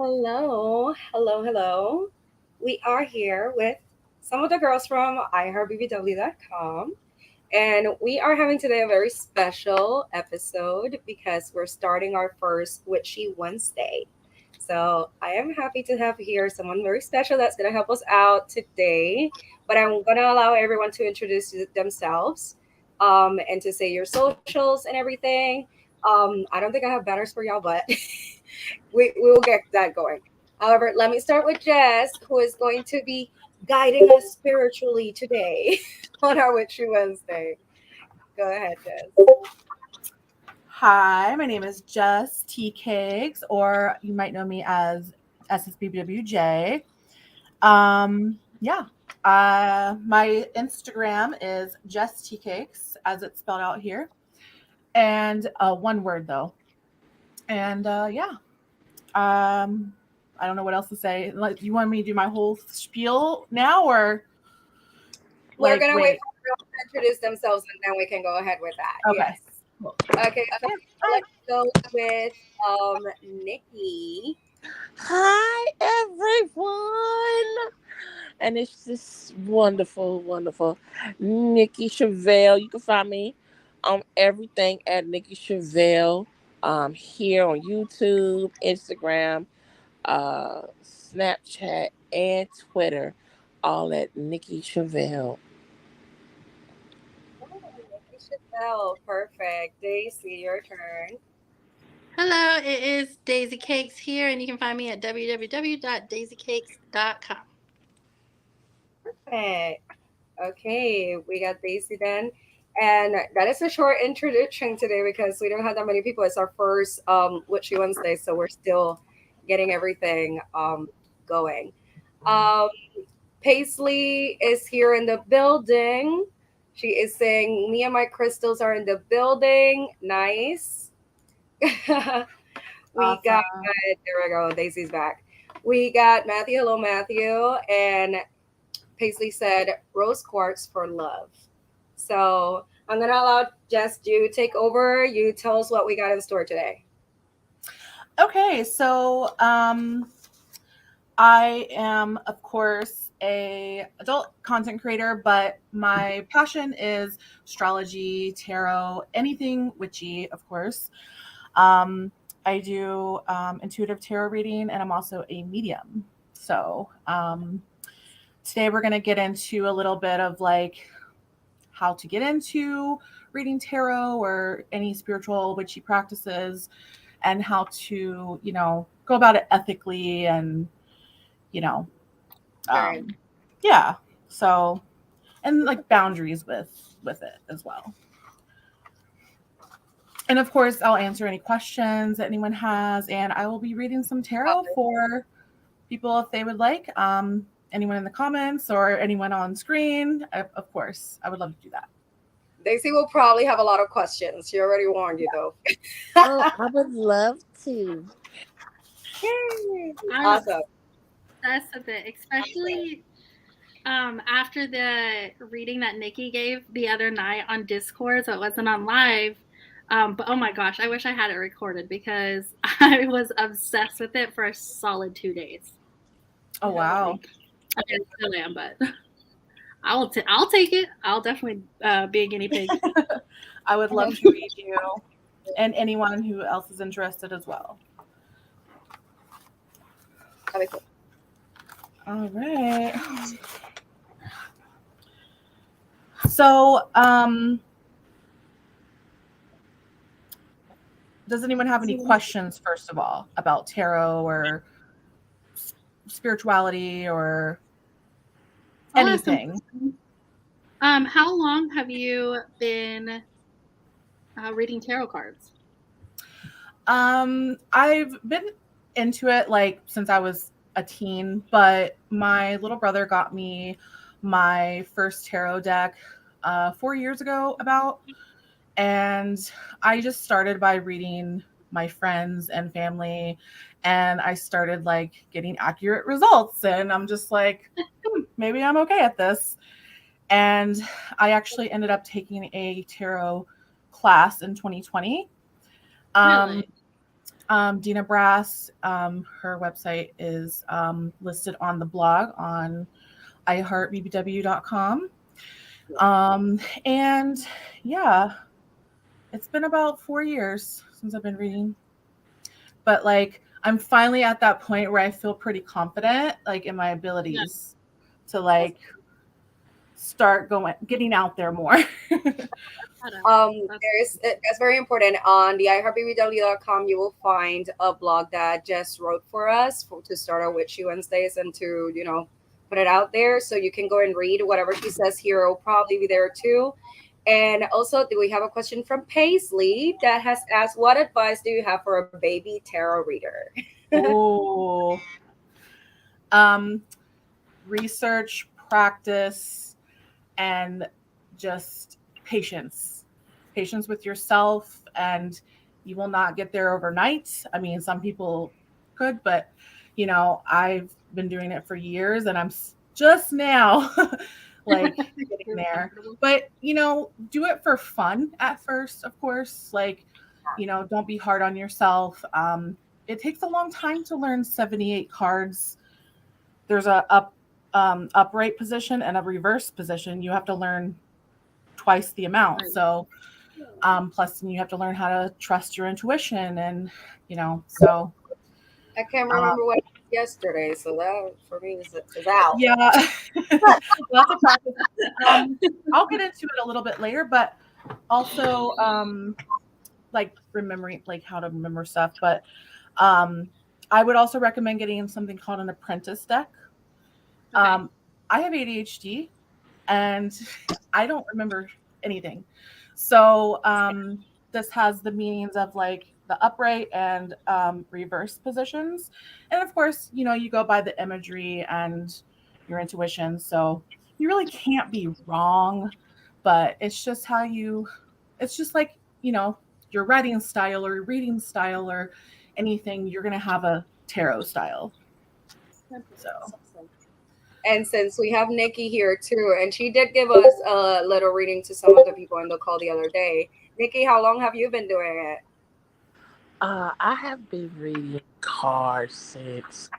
Hello, hello, hello. We are here with some of the girls from IHeartBBWcom, and we are having today a very special episode because we're starting our first Witchy Wednesday. So I am happy to have here someone very special that's going to help us out today. But I'm going to allow everyone to introduce themselves and to say your socials and everything. I don't think I have banners for y'all, but we will get that going. However, let me start with Jess, who is going to be guiding us spiritually today on our Witchy Wednesday. Go ahead, Jess. Hi, my name is Jess Teacakes, or you might know me as SSBBWJ. Yeah. My Instagram is Jess Teacakes, as it's spelled out here, and one word though. And yeah, um, I don't know what else to say. Like, you want me to do my whole spiel now, or We're like gonna wait wait? for everyone to introduce themselves and then we can go ahead with that. Okay. Yes. Cool. Okay, so Okay. let's go with Nikki. Hi, everyone. And it's this wonderful, wonderful Nikki Chevelle. You can find me on everything at Nikki Chevelle, here on YouTube, Instagram, Snapchat, and Twitter, all at Nikki Chevelle. Oh, Nikki Chanel. Perfect. Daisy, your turn. Hello, it is Daisy Cakes here, and you can find me at www.daisycakes.com. Perfect. Okay, we got Daisy then. And that is a short introduction today because we don't have that many people. It's our first Witchy Wednesday, so we're still getting everything going. Um, Paisley is here in the building. She is saying, "Me and my crystals are in the building." Nice. We got, Awesome. there we go. Daisy's back. We got Matthew. Hello, Matthew. And Paisley said, "Rose quartz for love." So I'm gonna allow Jess to take over. You tell us what we got in store today. Okay, so I am, of course, a adult content creator, but my passion is astrology, tarot, anything witchy, of course. Um, I do intuitive tarot reading, and I'm also a medium. So today we're going to get into a little bit of like how to get into reading tarot or any spiritual witchy practices, and how to, go about it ethically and you know Right. um yeah, so, and like boundaries with it as well. And of course I'll answer any questions that anyone has, and I will be reading some tarot for people if they would like. Anyone in the comments or anyone on screen, of course I would love to do that. Daisy will probably have a lot of questions. She already warned you though. Oh, I would love to. Yay. I'm Awesome. obsessed with it, especially after the reading that Nikki gave the other night on Discord, so it wasn't on live. But oh my gosh, I wish I had it recorded because I was obsessed with it for a solid 2 days. Oh wow. Like, I still am, but I'll take it. I'll definitely be a guinea pig. I would love to read you and anyone who else is interested as well. That'd be cool. All right. So, does anyone have any questions, first of all, about tarot or spirituality or I'll ask some anything? questions. How long have you been reading tarot cards? I've been into it like since I was a teen, but my little brother got me my first tarot deck 4 years ago, about. And I just started by reading my friends and family, and I started like getting accurate results, and I'm just like, maybe I'm okay at this. And I actually ended up taking a tarot class in 2020. um, Really? Dina Brass, her website is listed on the blog on IHeartBBWcom. And yeah, it's been about 4 years since I've been reading. But like, I'm finally at that point where I feel pretty confident, like in my abilities to like start getting out there more. That's very important. On the iHeartBBW.com, you will find a blog that Jess wrote for us to start our Witchy Wednesdays and to, put it out there. So you can go and read whatever she says here. It'll probably be there too. And also, we have a question from Paisley that has asked, what advice do you have for a baby tarot reader? Oh, research, practice, and just patience with yourself, and you will not get there overnight. I mean, some people could, but I've been doing it for years and I'm just now like getting there. But do it for fun at first, of course. Like, don't be hard on yourself. It takes a long time to learn 78 cards. There's a upright position and a reverse position. You have to learn twice the amount. So plus you have to learn how to trust your intuition, and so I can't remember what yesterday, so that for me is out. Yeah. Lots of practice. I'll get into it a little bit later, but also like remembering like how to remember stuff. But I would also recommend getting something called an apprentice deck. Okay. I have ADHD and I don't remember anything. So this has the meanings of like the upright and reverse positions. And of course, you go by the imagery and your intuition. So you really can't be wrong, but it's just it's just like, your writing style or your reading style or anything, you're going to have a tarot style. So. And since we have Nikki here too, and she did give us a little reading to some of the people in the call the other day. Nikki, how long have you been doing it? I have been reading cards since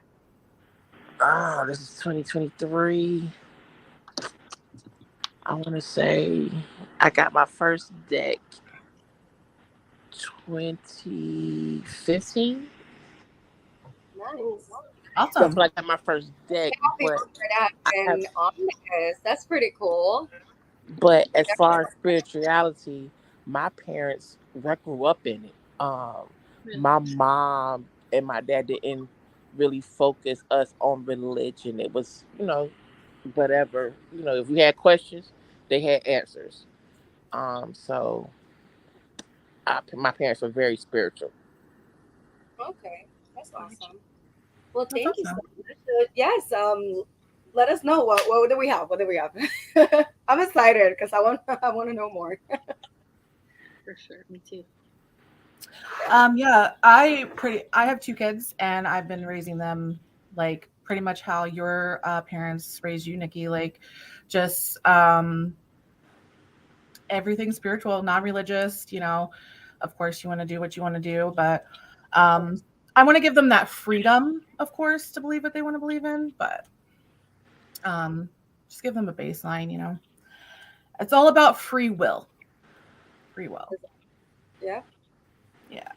this is 2023. I want to say I got my first deck 2015. Nice. Awesome. So I got my first deck, but that's pretty cool. But as far as spirituality, my parents grew up in it. My mom and my dad didn't really focus us on religion. It was, whatever. If we had questions, they had answers. So my parents were very spiritual. Okay, that's awesome. Well, thank you so much. Yes, let us know what do we have? What do we have? I'm excited because I want to know more. For sure, me too. Yeah, I have 2 kids and I've been raising them like pretty much how your parents raised you, Nikki, like just everything spiritual, non-religious, of course you want to do what you want to do, but I want to give them that freedom, of course, to believe what they want to believe in, but just give them a baseline, It's all about free will. Free will. Yeah. Yeah.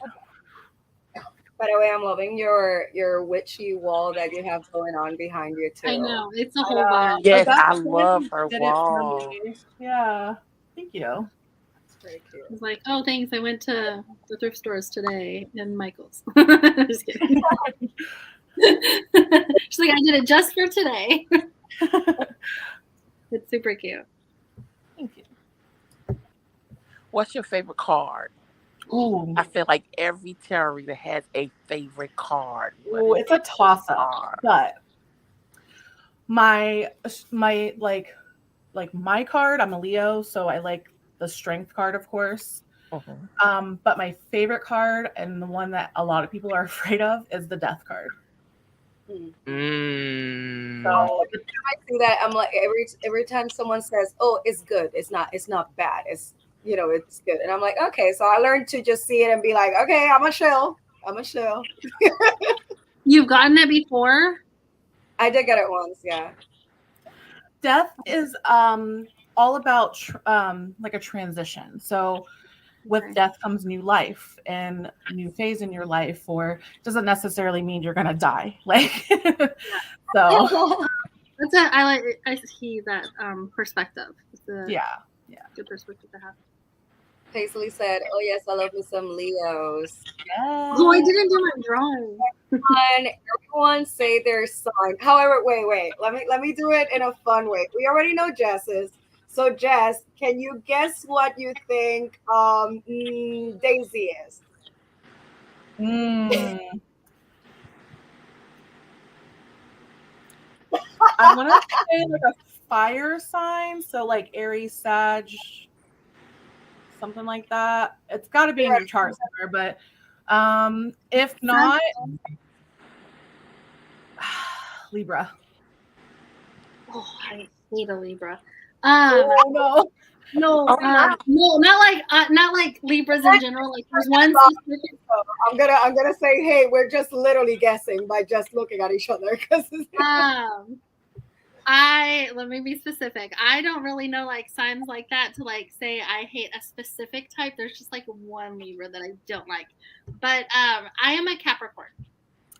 By the way, I'm loving your witchy wall that you have going on behind you too. I know, it's a whole vibe. Yes, I love her wall. Yeah, thank you. It's pretty cute. I was like, oh, thanks. I went to the thrift stores today in Michael's. Just kidding. She's like, I did it just for today. It's super cute. Thank you. What's your favorite card? Ooh. I feel like every tarot reader has a favorite card. Ooh, it's a toss-up. But my like my card, I'm a Leo, so I like the strength card, of course. But my favorite card, and the one that a lot of people are afraid of, is the death card. So I see that. I'm like every time someone says, "Oh, it's good," it's not bad. It's it's good, and I'm like, okay. So I learned to just see it and be like, okay, I'm a chill. I'm a shill. You've gotten it before? I did get it once, yeah. Death is all about like a transition. So with Okay. death comes new life and new phase in your life, or doesn't necessarily mean you're gonna die. Like so That's a, I like. I see that perspective. It's a yeah. good perspective to have. Paisley said, "Oh yes, I love me some Leos." Oh, I Yeah. didn't do my drawing. And everyone say their sign. However, wait. Let me do it in a fun way. We already know Jess's. So Jess, can you guess what you think Daisy is? Mm. I want to say like a fire sign, so like Aries, Sag, something like that. It's got to be in your chart somewhere, but if not, Libra. Oh, I hate a Libra. Oh no. No, Oh no. no, not like Libras in general. Like there's one specific. So I'm gonna say, hey, we're just literally guessing by just looking at each other because Let me be specific. I don't really know like signs like that to like say I hate a specific type. There's just like one Libra that I don't like. But I am a Capricorn.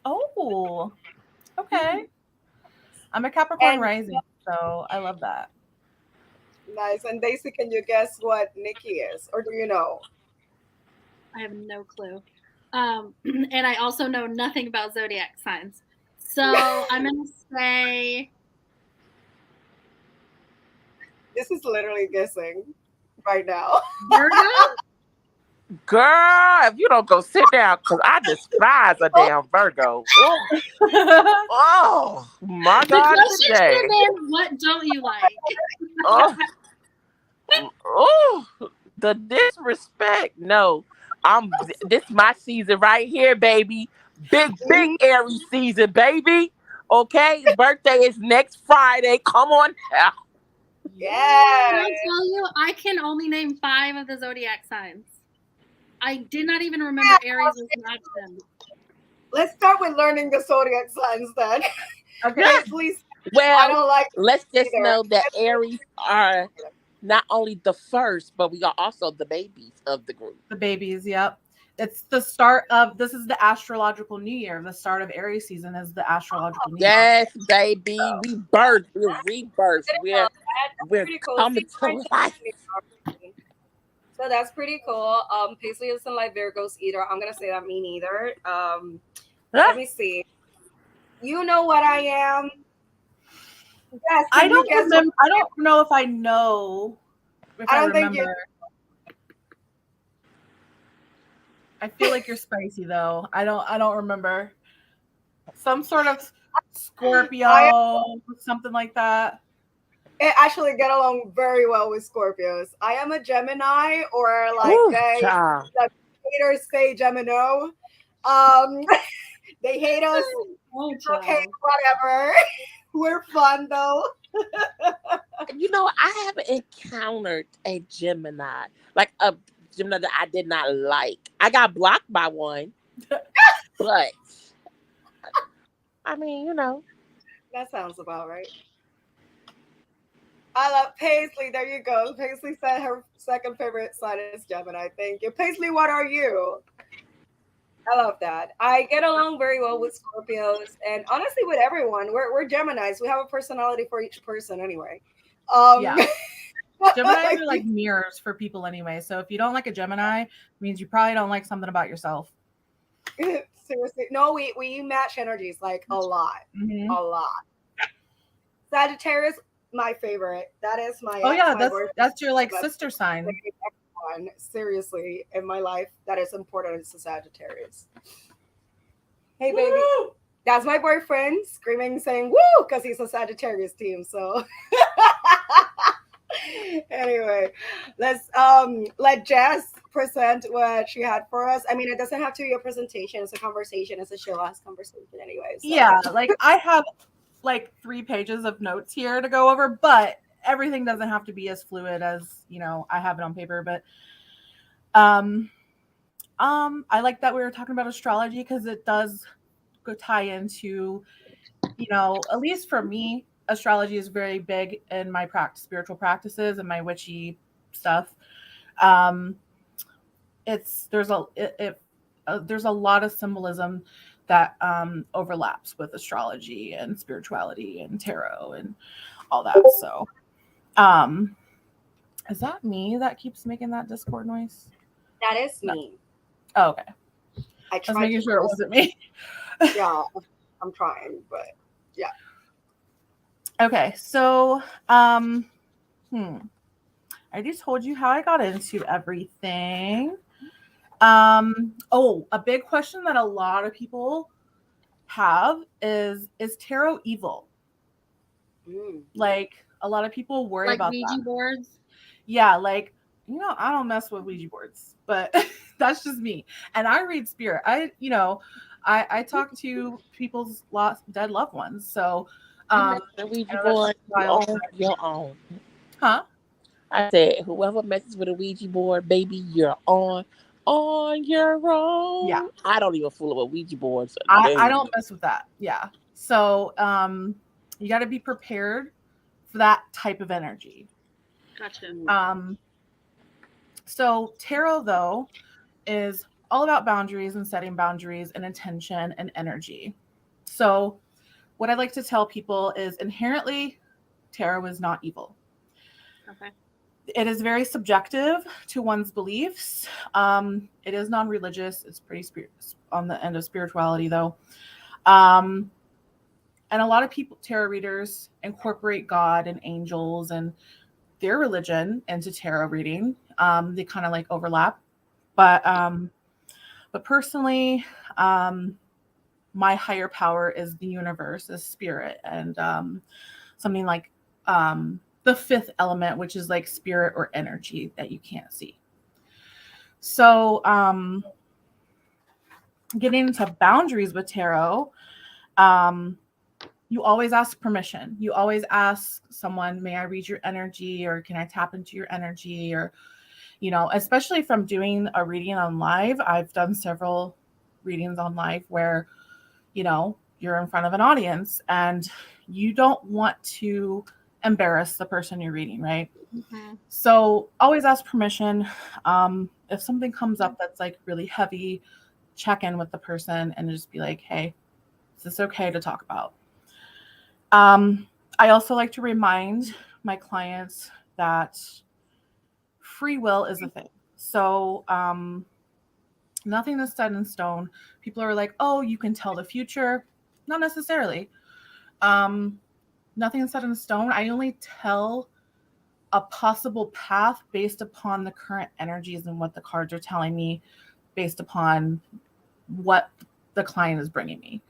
Oh, okay. I'm a Capricorn And- rising, so I love that. nice. And Daisy, can you guess what Nikki is, or do you know? I have no clue. And I also know nothing about zodiac signs. So I'm gonna say This is literally guessing right now. Virgo. Girl, if you don't go sit down, because I despise a damn Virgo. Oh my The God, question should today. have been, what don't you like? Oh, oh, the disrespect. No, this my season right here, baby. Big Aries season, baby. Okay, birthday is next Friday. Come on now. Can Yeah. I tell you, I can only name 5 of the zodiac signs. I did not even remember Aries was an option. Let's start with learning the zodiac signs then. Okay. Please. I Well, don't like let's just either. know that Aries are not only the first, but we are also the babies of the group. The babies, yep. It's the start of this is the astrological new year. The start of Aries season is the astrological new year. Yes, baby. We birth. We're rebirth. We're pretty cool. coming See, to life. so that's pretty cool. Paisley doesn't like Virgos either. I'm gonna say that me neither. Let me see. You know what I am? Yes. I don't remember. I don't know if I know. If I don't think remember. I feel like you're spicy though. I don't remember. Some sort of Scorpio, something like that. I actually get along very well with Scorpios. I am a Gemini, or like Ooh, the child. haters say Gemino. They hate us. Oh, Okay, whatever. We're fun though. You know, I haven't encountered a Gemini, like a Gemini that I did not like. I got blocked by one, but I mean, you know. That sounds about right. I love Paisley. There you go. Paisley said her second favorite sign is Gemini. Thank you. Paisley, what are you? I love that. I get along very well with Scorpios, and honestly with everyone. We're Geminis. We have a personality for each person anyway. Yeah. Geminis are like mirrors for people anyway. So if you don't like a Gemini, it means you probably don't like something about yourself. Seriously. No, we match energies like a lot. Mm-hmm. A lot. Sagittarius, my favorite. That is my that's your like sister sign. Seriously, in my life, that is important. It's a Sagittarius. Hey, baby. Woo! That's my boyfriend screaming, saying "woo" because he's a Sagittarius team. So, anyway, let's let Jess present what she had for us. I mean, it doesn't have to be a presentation; it's a conversation. It's a chill-ass conversation, anyway. So. Yeah, like I have like 3 pages of notes here to go over, but everything doesn't have to be as fluid as I have it on paper. But I like that we were talking about astrology because it does go tie into, at least for me, astrology is very big in my spiritual practices and my witchy stuff. Um, it's there's a lot of symbolism that overlaps with astrology and spirituality and tarot and all that. So, um, is that me that keeps making that Discord noise? That is No. me. Oh, okay. I I was tried making to sure it wasn't me. Yeah, I'm trying, but yeah. Okay, so I just told you how I got into everything. A big question that a lot of people have is tarot evil? Mm. Like a lot of people worry Like about Ouija that. boards. Yeah, like I don't mess with Ouija boards, but that's just me. And I read spirit. I talk to people's lost dead loved ones. So You I mess with a Ouija know that's board, you wild. own your own. Huh? I said, whoever messes with a Ouija board, baby, you're on your Yeah. own. I don't even fool with Ouija boards. I No. don't mess with that. Yeah. So you got to be prepared for that type of energy. Gotcha. So tarot though is all about boundaries and setting boundaries and intention and energy. So what I like to tell people is inherently tarot is not evil. Okay. It is very subjective to one's beliefs. It is non-religious. It's pretty on the end of spirituality though. And a lot of people, tarot readers, incorporate God and angels and their religion into tarot reading. They kind of like overlap, but personally, my higher power is the universe, is spirit, and something like the fifth element, which is like spirit or energy that you can't see. So, getting into boundaries with tarot, you always ask permission. You always ask someone, may I read your energy, or can I tap into your energy? Or, especially if I'm doing a reading on live, I've done several readings on live where, you're in front of an audience and you don't want to embarrass the person you're reading, right? Mm-hmm. So always ask permission. If something comes up that's like really heavy, check in with the person and just be like, hey, is this okay to talk about? I also like to remind my clients that free will is a thing. So nothing is set in stone. People are like, oh, you can tell the future. Not necessarily. Nothing is set in stone. I only tell a possible path based upon the current energies and what the cards are telling me based upon what the client is bringing me.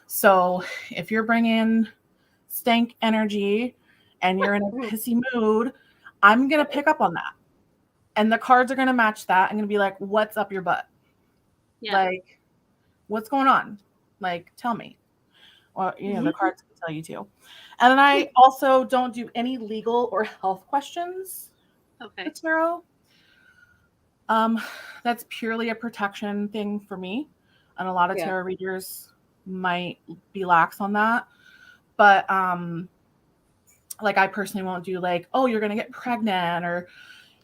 So if you're bringing stank energy and you're in a pissy mood, I'm going to pick up on that. And the cards are going to match that. I'm going to be like, what's up your butt? Yeah. Like, what's going on? Like, tell me. Or, the cards can tell you too. And then I also don't do any legal or health questions. Okay. With tarot. That's purely a protection thing for me. And a lot of tarot readers might be lax on that. But like I personally won't do like, oh, you're gonna get pregnant, or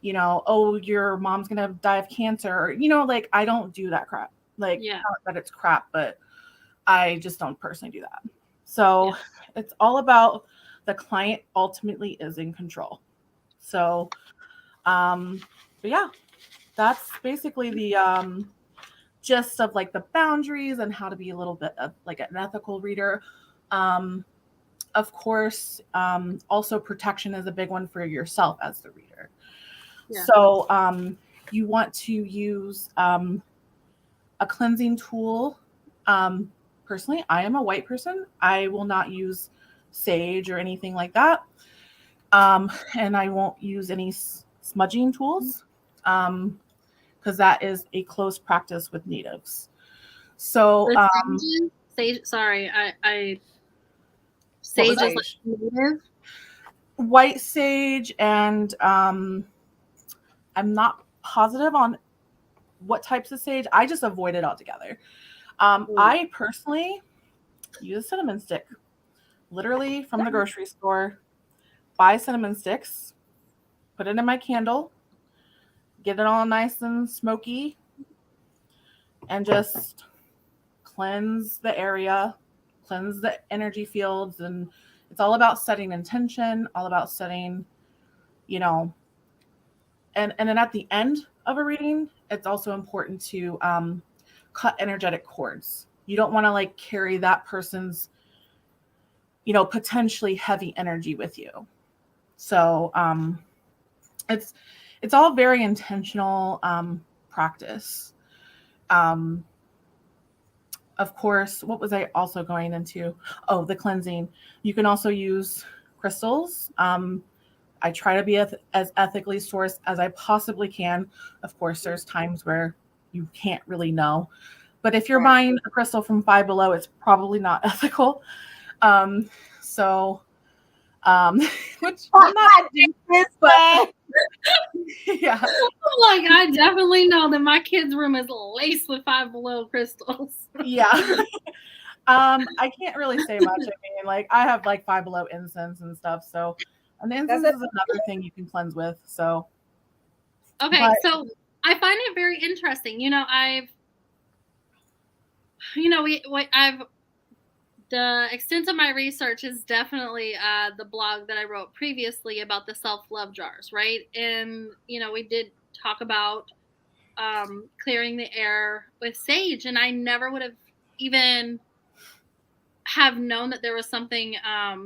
oh, your mom's gonna die of cancer, or like I don't do that crap. Like, not that it's crap, but I just don't personally do that. So it's all about the client ultimately is in control. So but yeah, that's basically the gist of like the boundaries and how to be a little bit of like an ethical reader. Of course, also protection is a big one for yourself as the reader. Yeah. So you want to use a cleansing tool. Personally, I am a white person. I will not use sage or anything like that. And I won't use any smudging tools because that is a close practice with natives. So sage, sorry, I sage is like native. White sage, and I'm not positive on what types of sage. I just avoid it altogether. I personally use a cinnamon stick, literally from the grocery store. Buy cinnamon sticks, put it in my candle, get it all nice and smoky, and just cleanse the area, cleanse the energy fields. And it's all about setting intention, all about setting, you know, and then at the end of a reading, it's also important to cut energetic cords. You don't want to like carry that person's, you know, potentially heavy energy with you. So it's all very intentional practice. Of course, what was I also going into? Oh, the cleansing. You can also use crystals. I try to be as ethically sourced as I possibly can. Of course, there's times where you can't really know. But if you're buying a crystal from Five Below, it's probably not ethical. Which I'm not this, but yeah. Like, I definitely know that my kids' room is laced with Five Below crystals. Yeah. I can't really say much. I mean, like, I have like Five Below incense and stuff. So, and the incense is another thing you can cleanse with. So, okay. So I find it very interesting. The extent of my research is definitely the blog that I wrote previously about the self-love jars, right? And, we did talk about clearing the air with sage, and I never would have even have known that there was something, I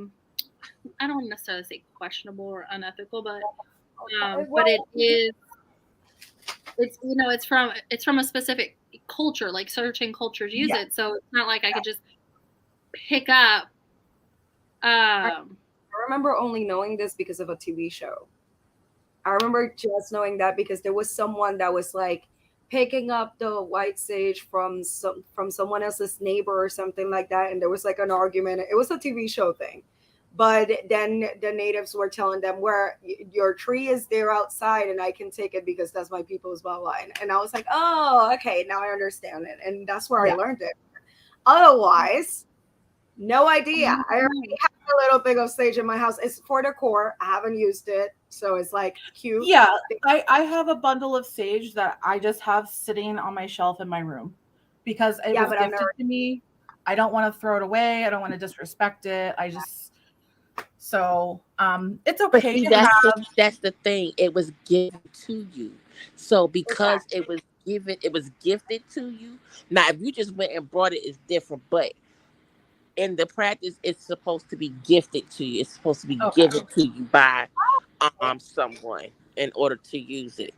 don't necessarily say questionable or unethical, but it is, it's from a specific culture, like certain cultures use it. So it's not like I could just pick up. I remember only knowing this because of a TV show. I remember just knowing that because there was someone that was like picking up the white sage from someone else's neighbor or something like that, and there was like an argument. It was a TV show thing, but then the natives were telling them where your tree is there outside, and I can take it because that's my people's bloodline. And I was like, oh, okay, now I understand it, and that's where I learned it. Otherwise, no idea. I already have a little big of sage in my house. It's for decor. I haven't used it, so it's like cute. Yeah, I have a bundle of sage that I just have sitting on my shelf in my room because it was gifted to me. I don't want to throw it away. I don't want to disrespect it. It's okay. But that's the thing. It was given to you. So because it was gifted to you. Now, if you just went and brought it, it's different. But in the practice, it's supposed to be gifted to you. It's supposed to be given to you by someone in order to use it.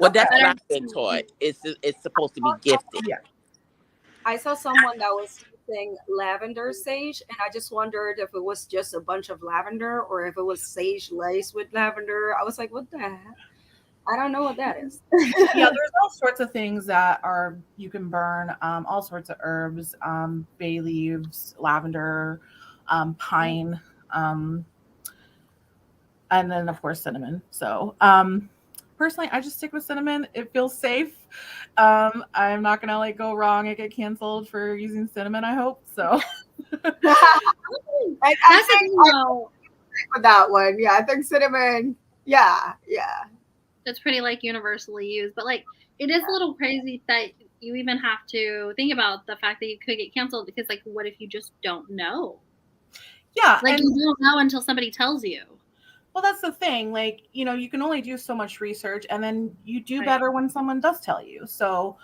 Well, that's what I've been taught. It's supposed to be gifted. Yeah. I saw someone that was using lavender sage, and I just wondered if it was just a bunch of lavender or if it was sage laced with lavender. I was like, what the heck? I don't know what that is. Yeah, there's all sorts of things that you can burn, all sorts of herbs, bay leaves, lavender, pine, and then of course cinnamon. So personally, I just stick with cinnamon. It feels safe. I'm not gonna like go wrong and get canceled for using cinnamon, I hope. So I think for that one. Yeah, I think cinnamon. Yeah. It's pretty like universally used, but like it is a little crazy that you even have to think about the fact that you could get canceled because like what if you just don't know? Yeah, like you don't know until somebody tells you. Well, that's the thing. Like, you can only do so much research, and then you do better when someone does tell you. So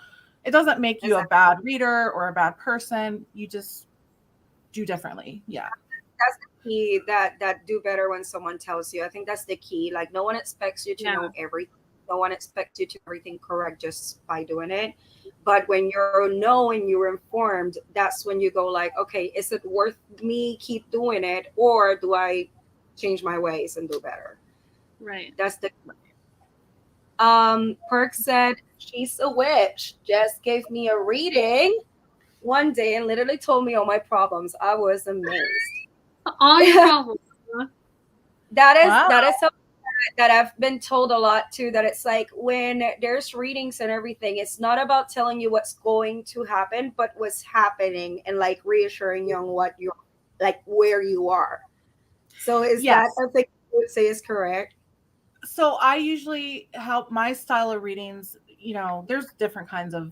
it doesn't make you a bad reader or a bad person. You just do differently. Yeah. That's the key, that do better when someone tells you. I think that's the key. Like, no one expects you to know everything. No one expects you to do everything correct just by doing it. But when you're informed, that's when you go like, okay, is it worth me keep doing it, or do I change my ways and do better? Right. That's the Perk said she's a witch. Jess gave me a reading one day and literally told me all my problems. I was amazed. All your problems. That is something that I've been told a lot too, that it's like when there's readings and everything, it's not about telling you what's going to happen, but what's happening and like reassuring you on what you're like where you are. So is that Yes. I think you would say is correct? So I usually help my style of readings, there's different kinds of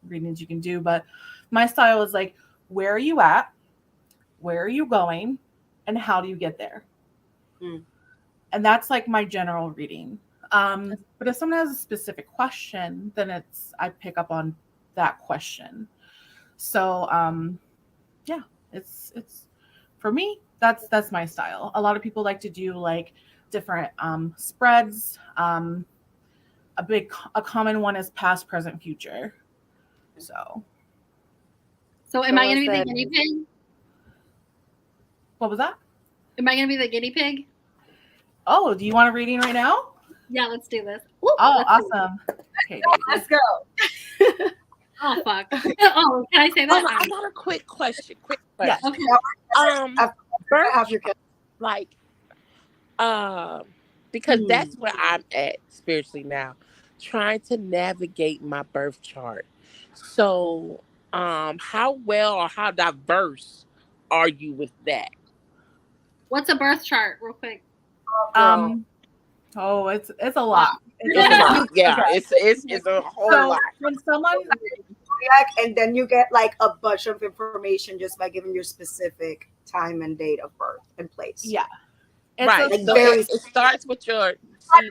readings you can do, but my style is like, where are you at? Where are you going? And how do you get there? Mm. And that's like my general reading. But if someone has a specific question, then I pick up on that question. So yeah, it's for me, that's my style. A lot of people like to do like different spreads. A common one is past, present, future. So am I going to be the that guinea pig? what was that? Am I going to be the guinea pig? Oh, do you want a reading right now? Yeah, let's do this. Ooh, Oh, awesome. Okay, let's go. Oh, fuck. Oh, can I say that? I got a quick question. Yeah. Okay. Birth Have your like because that's where I'm at spiritually now, trying to navigate my birth chart. So how well or how diverse are you with that? What's a birth chart, real quick? Oh, it's a lot. It's a lot. Yeah, it's a whole lot. When someone Zodiac, and then you get like a bunch of information just by giving your specific time and date of birth and place. Yeah. Right. Like So very it starts with your sign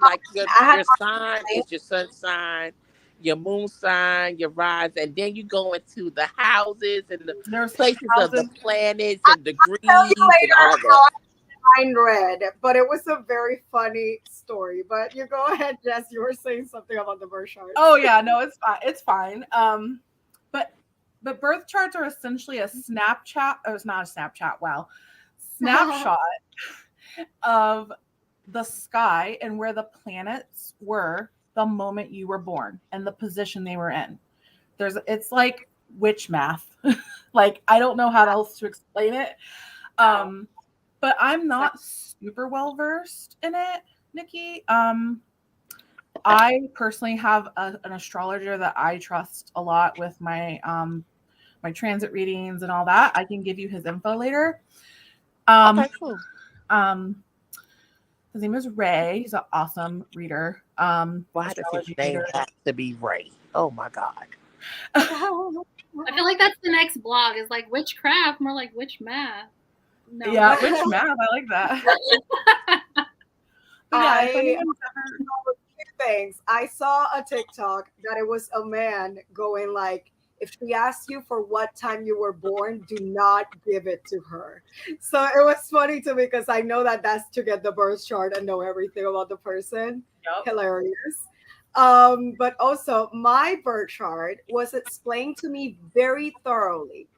is your sun sign, your moon sign, your rise, and then you go into the houses and the there's places of the houses. planets and degrees tell you and later all how that. mine read, but it was a very funny story. But you go ahead, Jess. You were saying something about the birth chart. Oh yeah, no, it's fine. It's fine. But birth charts are essentially a Snapchat. Oh, it's not a Snapchat. Wow, snapshot of the sky and where the planets were the moment you were born and the position they were in. It's like witch math. Like I don't know how else to explain it. But I'm not super well versed in it, Nikki. I personally have an astrologer that I trust a lot with my my transit readings and all that. I can give you his info later. Okay, cool. His name is Ray. He's an awesome reader. Why does his name have to be Ray? Oh my God. I feel like that's the next blog is like witchcraft, more like witch math. No. Yeah, witch math. I like that. But yeah, if anyone's ever... Two things. I saw a TikTok that it was a man going like, if she asks you for what time you were born, do not give it to her. So it was funny to me because I know that that's to get the birth chart and know everything about the person. Yep. Hilarious. But also my birth chart was explained to me very thoroughly.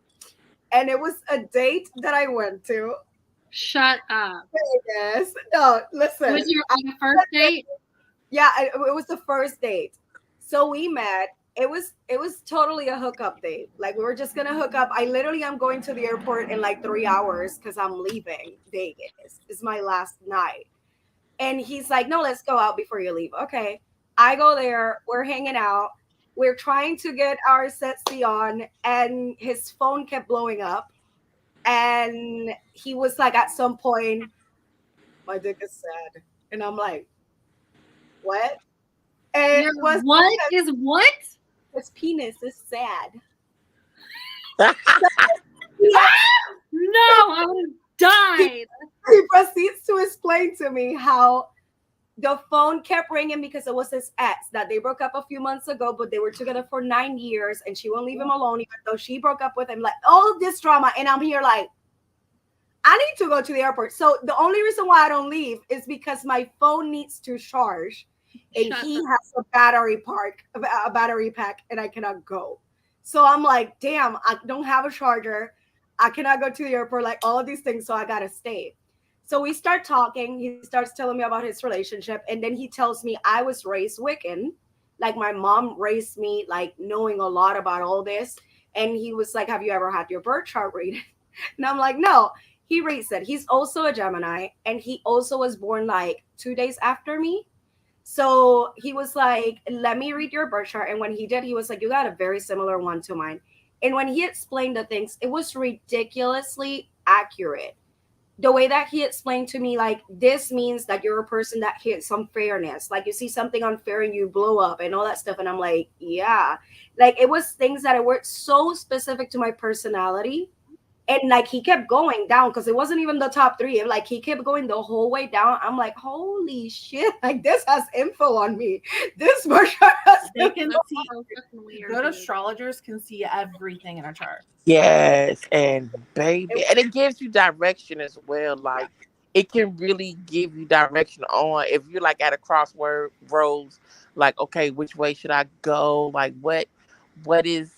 And it was a date that I went to. Shut up. Yes. No, listen. Was your first date? Yeah, it was the first date. So we met. It was totally a hookup date. Like we were just gonna hook up. I literally am going to the airport in like 3 hours because I'm leaving Vegas. It's my last night. And he's like, no, let's go out before you leave. Okay. I go there. We're hanging out. We're trying to get our setsi on, and his phone kept blowing up. And he was like, at some point, my dick is sad. And I'm like, what? And it was what is what? His penis is sad. No, I would have died. He proceeds to explain to me how the phone kept ringing because it was his ex that they broke up a few months ago, but they were together for 9 years and she won't leave him alone, even though she broke up with him. Like all of this drama. And I'm here like, I need to go to the airport. So the only reason why I don't leave is because my phone needs to charge. And he has a battery pack, and I cannot go. So I'm like, damn, I don't have a charger. I cannot go to the airport, like all of these things. So I got to stay. So we start talking. He starts telling me about his relationship. And then he tells me I was raised Wiccan. Like my mom raised me, like knowing a lot about all this. And he was like, have you ever had your birth chart read? And I'm like, no. he reads it. He's also a Gemini, and he also was born like 2 days after me. So he was like, let me read your birth chart. And when he did, he was like, you got a very similar one to mine. And when he explained the things, it was ridiculously accurate. The way that he explained to me, like, this means that you're a person that hits some fairness. Like, you see something unfair and you blow up and all that stuff. And I'm like, yeah. Like, it was things that were so specific to my personality, and like he kept going down because it wasn't even the top three. Like he kept going the whole way down. I'm like, holy shit! Like this has info on me. This version has They can That's see. so fucking weird, Good dude. astrologers can see everything in a chart. Yes, and baby, and it gives you direction as well. Like it can really give you direction on if you're like at a crossword roads. Like, okay, which way should I go? Like, what is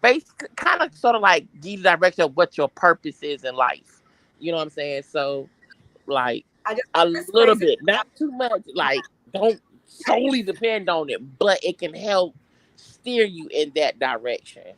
basically kind of sort of like give you direction of what your purpose is in life. You know what I'm saying? So, like I just a think it's little crazy. bit, not too much. Like, don't solely depend on it, but it can help steer you in that direction.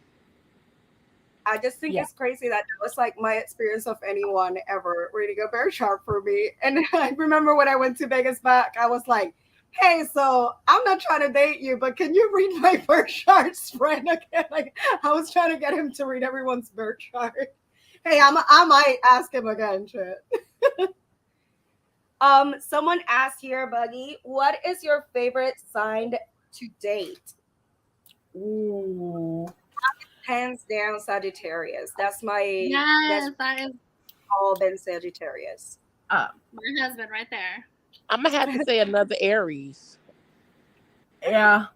I just think Yeah. it's crazy that was like my experience of anyone ever reading a bear chart for me. And I remember when I went to Vegas back, I was like, hey, so I'm not trying to date you, but can you read my birth chart spread again? Like I was trying to get him to read everyone's birth chart. Hey, I might ask him again, shit. Someone asked here, Buggy, what is your favorite sign to date? Ooh. Hands down, Sagittarius. That's Yes, that is all been Sagittarius. Um, my husband right there. I'm gonna have to say another Aries. yeah.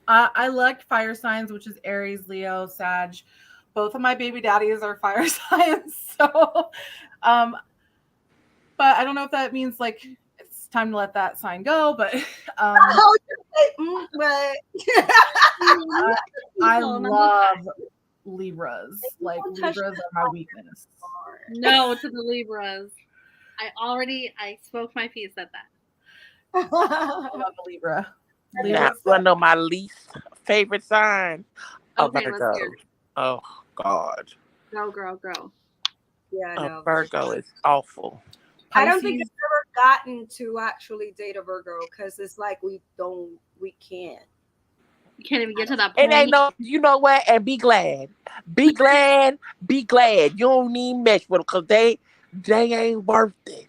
I like fire signs, which is Aries, Leo, Sag. Both of my baby daddies are fire signs. So, but I don't know if that means like it's time to let that sign go. But Oh, but I No, no, love Libras. Like don't touch Libras are my weakness. no to the Libras. I spoke my piece at that. I love a Libra. Now, Libras. you wanna know my least favorite sign? A Okay, let's Virgo. hear it. Oh God, Go, girl, go. yeah, a no. Virgo is awful. I don't think Pisces. it's ever gotten to actually date a Virgo because it's like we can't. You can't even get to that It ain't point. no, you know what? And be glad, be glad, be glad. You don't need mess with them because they ain't worth it.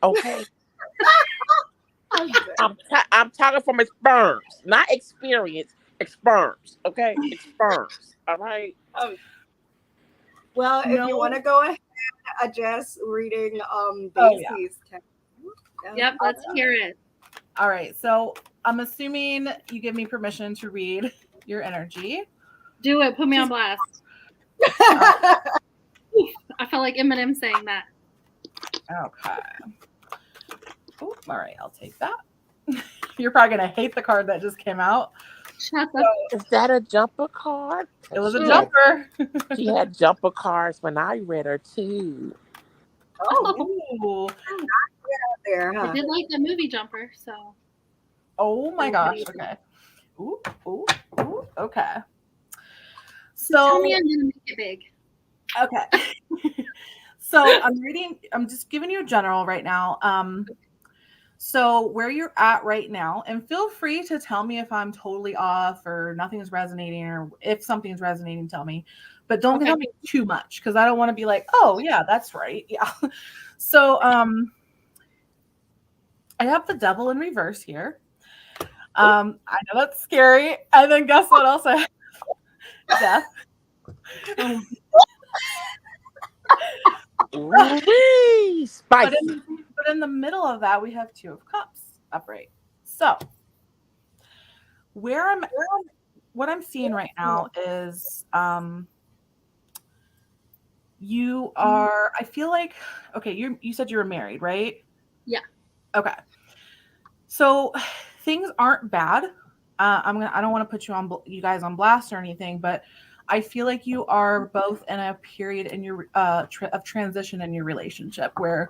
Okay, I'm talking from experience, not experience. Experience, okay? Experience, all right. Well, if you No. want to go ahead, Jess reading Oh, yeah. Daisy's Yep, let's hear it. All right. So I'm assuming you give me permission to read your energy. Do it. Put me on blast. I felt like Eminem saying that. Okay. Ooh, all right. I'll take that. You're probably going to hate the card that just came out. Shut the Is that a jumper card? It was a She jumper. She had jumper cards when I read her too. Oh. there, I huh? did like the movie Jumper, so Oh my gosh. Okay. Ooh, ooh, ooh. Okay. So tell me I'm gonna make it big. okay. So I'm just giving you a general right now. So where you're at right now, and feel free to tell me if I'm totally off or nothing's resonating, or if something's resonating, tell me. But don't tell me too much because I don't want to be like, oh yeah, that's right. Yeah. So I have the devil in reverse here. I know that's scary. And then guess what else I have? Death. Ooh-wee, spicy. But in the middle of that, we have Two of Cups upright. So what I'm seeing right now is you are, I feel like, okay, you said you were married, right? Yeah. Okay. So things aren't bad. I don't want to put you guys on blast or anything, but I feel like you are both in a period in your of transition in your relationship where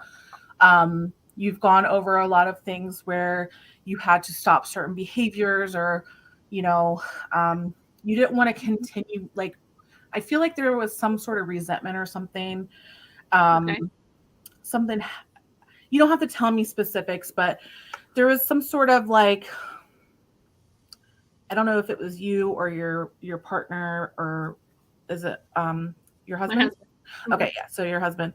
you've gone over a lot of things where you had to stop certain behaviors, or you didn't want to continue. Like I feel like there was some sort of resentment or something, Um, Okay. Something, you don't have to tell me specifics, but there was some sort of like, I don't know if it was you or your partner, or is it your My husband? husband. Okay, yeah, so your husband.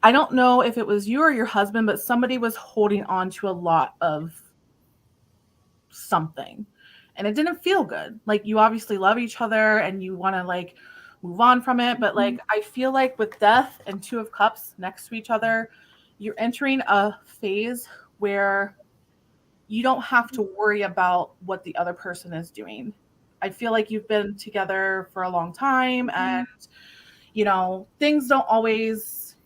I don't know if it was you or your husband, but somebody was holding on to a lot of something. And it didn't feel good. Like, you obviously love each other and you want to like move on from it, but like I feel like with Death and Two of Cups next to each other, you're entering a phase where you don't have to worry about what the other person is doing. I feel like you've been together for a long time, and things don't always,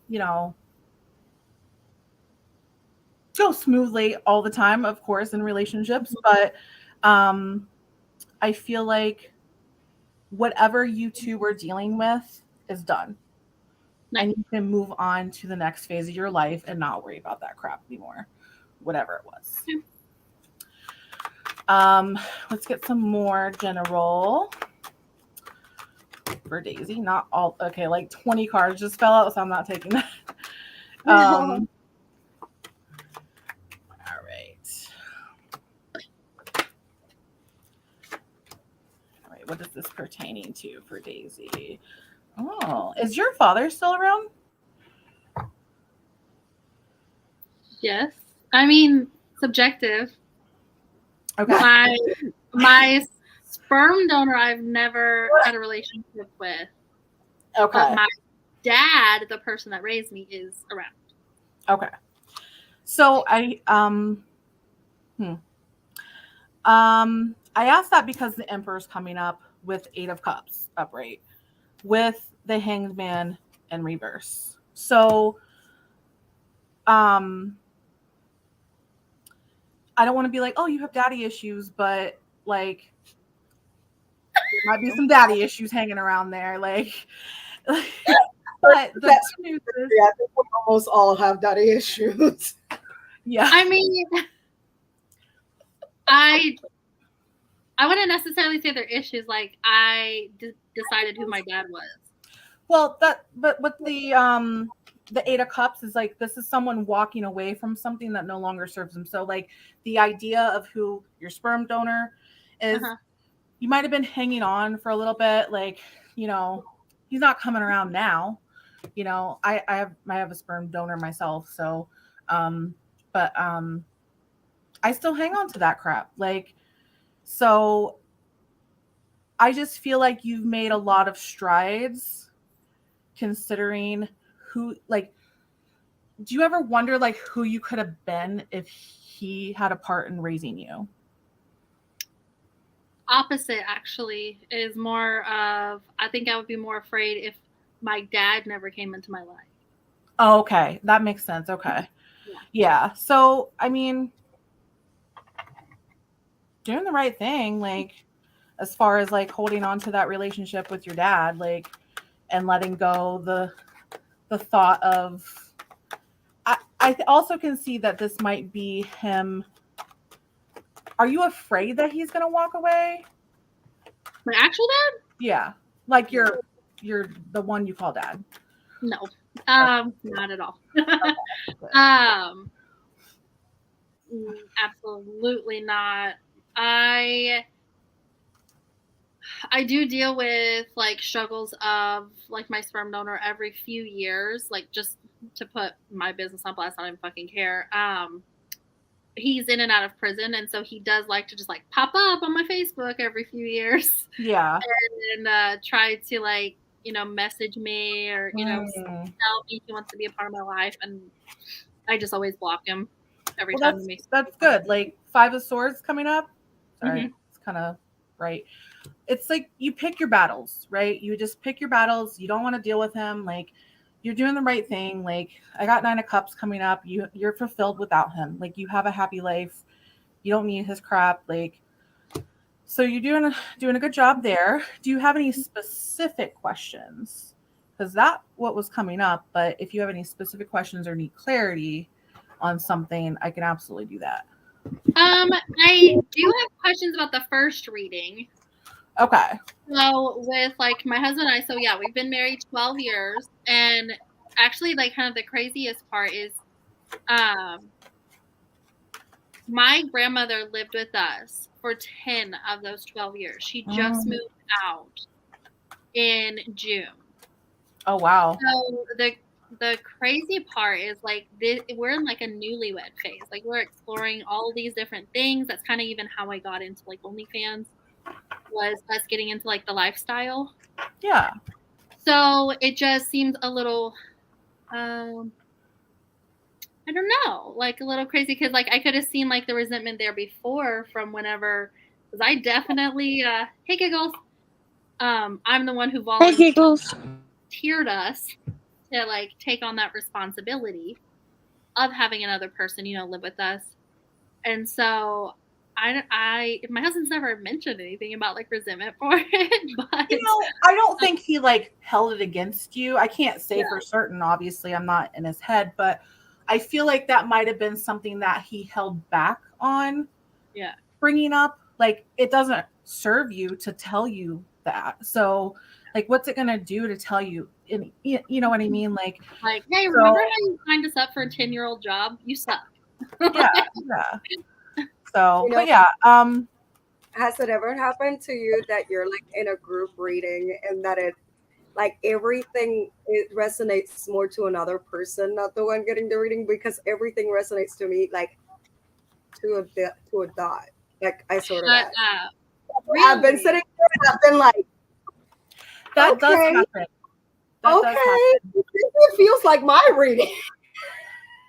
go smoothly all the time, of course, in relationships, but um I feel like whatever you two were dealing with is done. Nice. And you can move on to the next phase of your life and not worry about that crap anymore, whatever it was. Let's get some more general for Daisy. Not all, okay, like 20 cards just fell out, so I'm not taking that. All right. All right, what is this pertaining to for Daisy? Oh, is your father still around? Yes. I mean, subjective. Okay. My sperm donor I've never had a relationship with. But Okay. my dad, the person that raised me, is around. Okay. So I asked that because the Emperor's coming up with 8 of Cups upright, with the Hanged Man in reverse. So I don't want to be like, oh, you have daddy issues, but like there might be some daddy issues hanging around there. Like but the good news is, I think we almost all have daddy issues. yeah. I mean, I wouldn't necessarily say they're issues. Like, I decided who my dad was. Well, but with the 8 of Cups is like, this is someone walking away from something that no longer serves them. So like the idea of who your sperm donor is, you might have been hanging on for a little bit. Like, he's not coming around now. I have a sperm donor myself. So, but I still hang on to that crap. Like, so I just feel like you've made a lot of strides considering who, like, do you ever wonder like who you could have been if he had a part in raising you? Opposite, actually, is more of, I think I would be more afraid if my dad never came into my life. Oh, okay. That makes sense. Okay. Yeah. So, I mean, doing the right thing, like, as far as like holding on to that relationship with your dad, like, and letting go the thought of, I also can see that this might be him. Are you afraid that he's gonna walk away? My actual dad? Yeah, like you're the one you call dad. No, not at all. Absolutely not. I do deal with like struggles of like my sperm donor every few years, like, just to put my business on blast. I don't even fucking care. He's in and out of prison, and so he does like to just like pop up on my Facebook every few years. Yeah. And try to like, message me or, tell me he wants to be a part of my life, and I just always block him every time he makes. That's good. Like 5 of Swords coming up. Sorry, it's kind of right. It's like you pick your battles, right? You just pick your battles. You don't want to deal with him. Like, you're doing the right thing. Like, I got 9 of Cups coming up. You're fulfilled without him. Like, you have a happy life. You don't need his crap. Like, so you're doing a good job there. Do you have any specific questions? Because that what was coming up. But if you have any specific questions or need clarity on something, I can absolutely do that. I do have questions about the first reading. Okay. So with like my husband and I, so yeah, we've been married 12 years, and actually like kind of the craziest part is my grandmother lived with us for 10 of those 12 years. She just moved out in June. Oh wow. So the crazy part is like we're in like a newlywed phase. Like we're exploring all these different things. That's kind of even how I got into like OnlyFans, was us getting into like the lifestyle. Yeah. So it just seems a little I don't know, like a little crazy, because like I could have seen like the resentment there before from whenever, because I definitely hey giggles, I'm the one who Hey, Giggles. volunteered us to like take on that responsibility of having another person, you know, live with us. And so I my husband's never mentioned anything about like resentment for it, but You know, I don't think he like held it against you. I can't say for certain, obviously I'm not in his head, but I feel like that might have been something that he held back on bringing up. Like, it doesn't serve you to tell you that. So, like, what's it going to do to tell you? And, you know what I mean? Like, hey, remember how you signed us up for a 10-year-old job? You suck. Yeah. So, You know, but yeah. Has it ever happened to you that you're like in a group reading and that it like everything it resonates more to another person, not the one getting the reading, because everything resonates to me like to a dot. Like I sort of Shut that. up. I've been sitting there and I've been like, that does happen. That does happen. It feels like my reading.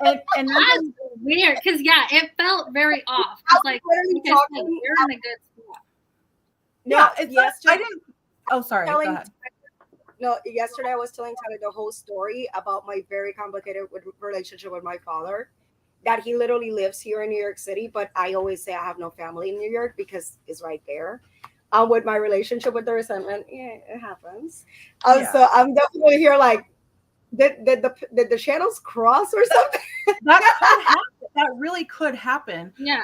And that's weird, because it felt very off. It's like literally talking. You're in a good spot. No, it's yesterday. I didn't. Oh, sorry. Go ahead. No, yesterday I was telling Tyler the whole story about my very complicated relationship with my father. That he literally lives here in New York City, but I always say I have no family in New York because it's right there. With my relationship with the resentment, it happens. So I'm definitely here. Like, did the channels cross or something? That could happen. That really could happen. Yeah.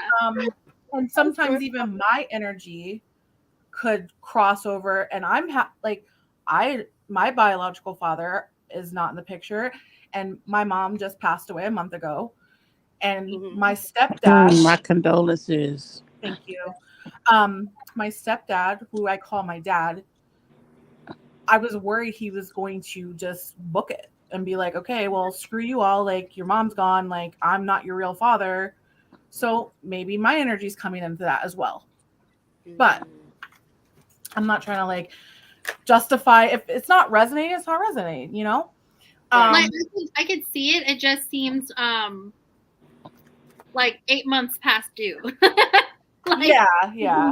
And sometimes even my energy could cross over, and I'm my biological father is not in the picture, and my mom just passed away a month ago, and my stepdad. My condolences. Thank you. My stepdad, who I call my dad, I was worried he was going to just book it and be like, okay, well, screw you all. Like, your mom's gone. Like, I'm not your real father. So maybe my energy's coming into that as well. But I'm not trying to like justify, if it's not resonating, it's not resonating, you know? Like, I could see it. It just seems like 8 months past due. Like, yeah.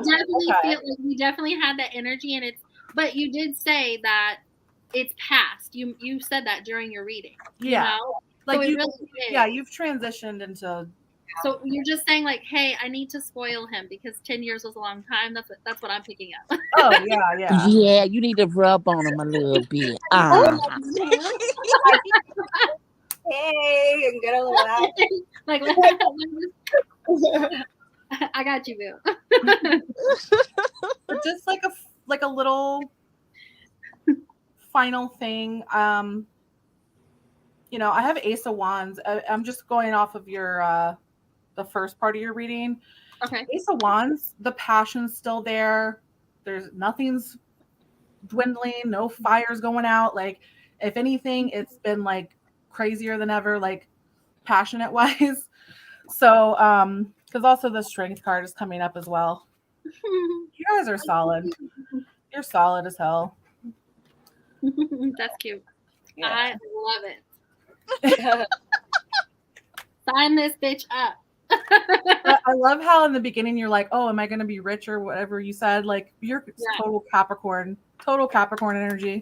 Definitely feel like we definitely had that energy, and but you did say that it's past. You said that during your reading. Yeah. You know? Like, so you've transitioned into. So you're just saying like, hey, I need to spoil him because 10 years was a long time. That's what I'm picking up. Oh yeah. Yeah, you need to rub on him a little bit. Hey, and get a little laugh. Like, I got you, Boo. But just like a little final thing. You know, I have Ace of Wands. I'm just going off of your the first part of your reading. Okay. Ace of Wands, the passion's still there. Nothing's dwindling, no fires going out. Like, if anything, it's been like crazier than ever, like passionate wise. So, because also the Strength card is coming up as well. You guys are solid. You're solid as hell. That's cute. Yeah. I love it. Sign this bitch up. I love how in the beginning you're like, oh, am I going to be rich or whatever you said? Like, you're total Capricorn energy.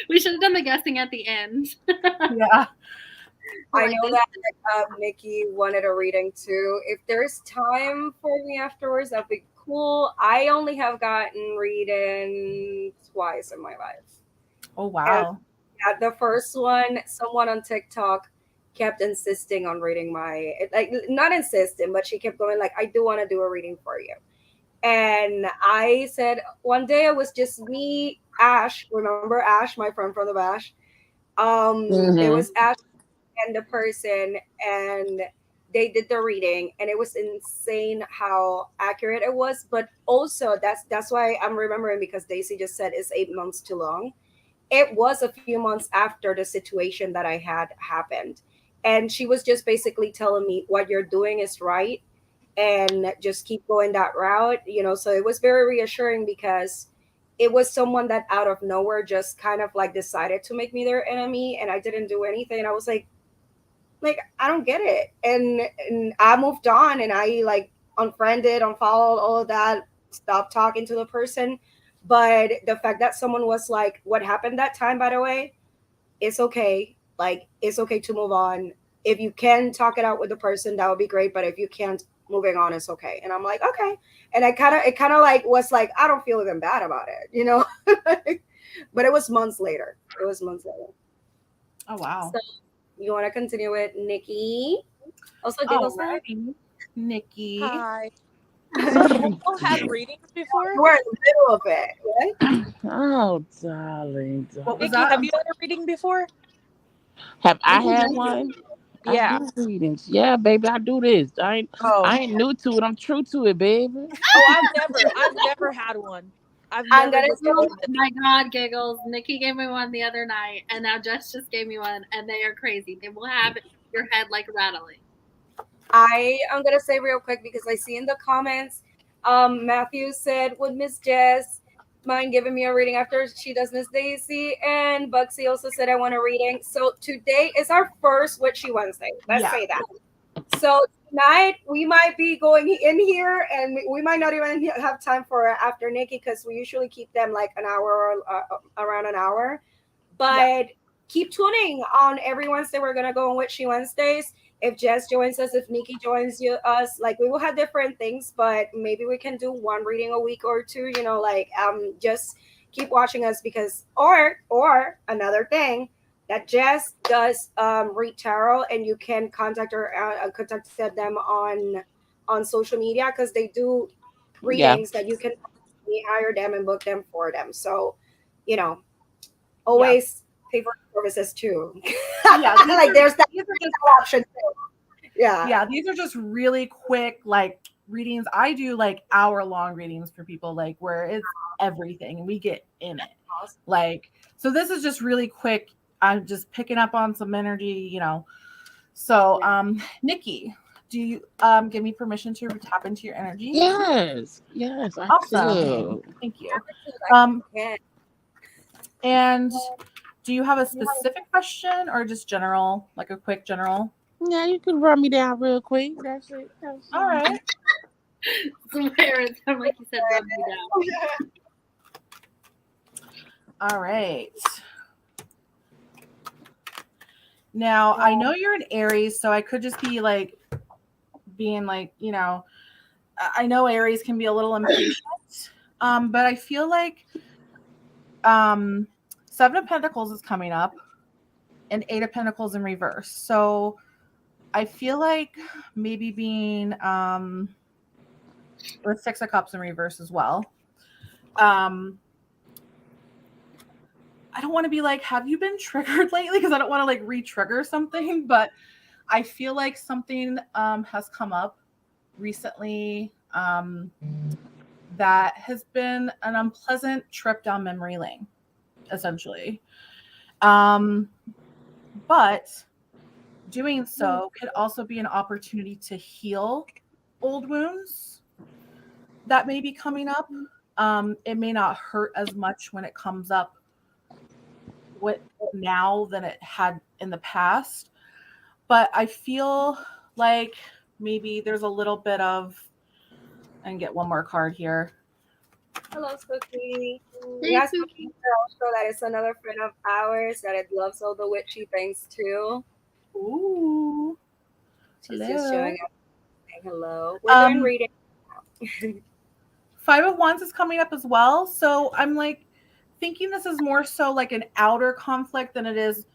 We should have done the guessing at the end. Yeah. I know that Nikki wanted a reading too. If there's time for me afterwards, that'd be cool. I only have gotten reading twice in my life. Oh, wow. And, the first one, someone on TikTok kept insisting on reading like not insisting, but she kept going like, I do want to do a reading for you. And I said one day it was just me, Ash, remember Ash, my friend from the Bash? It Mm-hmm. was Ashley and the person, and they did the reading, and it was insane how accurate it was. But also, that's why I'm remembering, because Daisy just said it's 8 months too long. It was a few months after the situation that I had happened, and she was just basically telling me what you're doing is right, and just keep going that route, so it was very reassuring, because it was someone that out of nowhere just kind of like decided to make me their enemy, and I didn't do anything. I was like I don't get it, and I moved on, and I like unfriended, unfollowed, all of that, stopped talking to the person. But the fact that someone was like, what happened that time, by the way, it's okay. Like, it's okay to move on. If you can talk it out with the person, that would be great. But if you can't, moving on is okay. And I'm like, okay. And it kind of like was like, I don't feel even bad about it. But it was months later. It was months later. Oh wow. So you want to continue with Nikki? Also, Giggles said, Alrighty, Nikki. Hi. So have you all had readings before? you were in the middle of it, right? Oh, darling, What was darling. Nikki, that? have you had a reading before? Have I Nikki had does it. one? I Yeah. do readings. Yeah, baby, I do this. Oh. I ain't new to it. I'm true to it, baby. Oh, I've never had one. I've I'm never gonna just Oh opened it. my God, giggles. Nikki gave me one the other night, and now Jess just gave me one, and they are crazy. They will have your head like rattling. I am gonna say real quick, because I see in the comments, Matthew said, "Would Miss Jess mind giving me a reading after she does Miss Daisy?" And Bugsy also said, "I want a reading." So today is our first Witchy Wednesday. Let's Yeah. say that. So tonight we might be going in here, and we might not even have time for after Nikki, because we usually keep them like an hour, or around an hour. Yeah. But keep tuning on every Wednesday. We're gonna go on Witchy Wednesdays. If Jess joins us, if Nikki joins us, like we will have different things, but maybe we can do one reading a week or two. Just keep watching us, because or another thing, that Jess does read tarot, and you can contact her, contact them on social media, because they do Yeah, readings that you can hire them and book them for them. So, you know, Yeah. always pay for services too. Yeah. Like there's that These are just option too. Yeah. yeah, these are just really quick like readings. I do like hour-long readings for people, like where it's everything and we get in it. Like, so this is just really quick. I'm just picking up on some energy. So Yeah. Nikki, do you give me permission to tap into your energy? yes, I Awesome. do. Thank you. Like, Um yeah. and do you have a specific question or just general, like a quick general? Yeah, you can run me down real quick. That's it. That's All it. right. Swear it sounded like you said rub me down. All right. Now, I know you're an Aries, so I could just be like being like, I know Aries can be a little impatient. But I feel like Seven of Pentacles is coming up and Eight of Pentacles in reverse. So I feel like maybe being with Six of Cups in reverse as well. I don't want to be like, have you been triggered lately? Because I don't want to like re-trigger something, but I feel like something has come up recently that has been an unpleasant trip down memory lane, essentially. But doing so could also be an opportunity to heal old wounds that may be coming up. It may not hurt as much when it comes up with now than it had in the past. But I feel like maybe there's a little bit of, and get one more card here. Hello, Spooky. We Hey, got Spooky. Spooky also, that is another friend of ours that it loves all the witchy things too. Ooh. She's Hello. just showing up saying hello. We're doing reading. Five of Wands is coming up as well. So I'm like thinking this is more so like an outer conflict than it is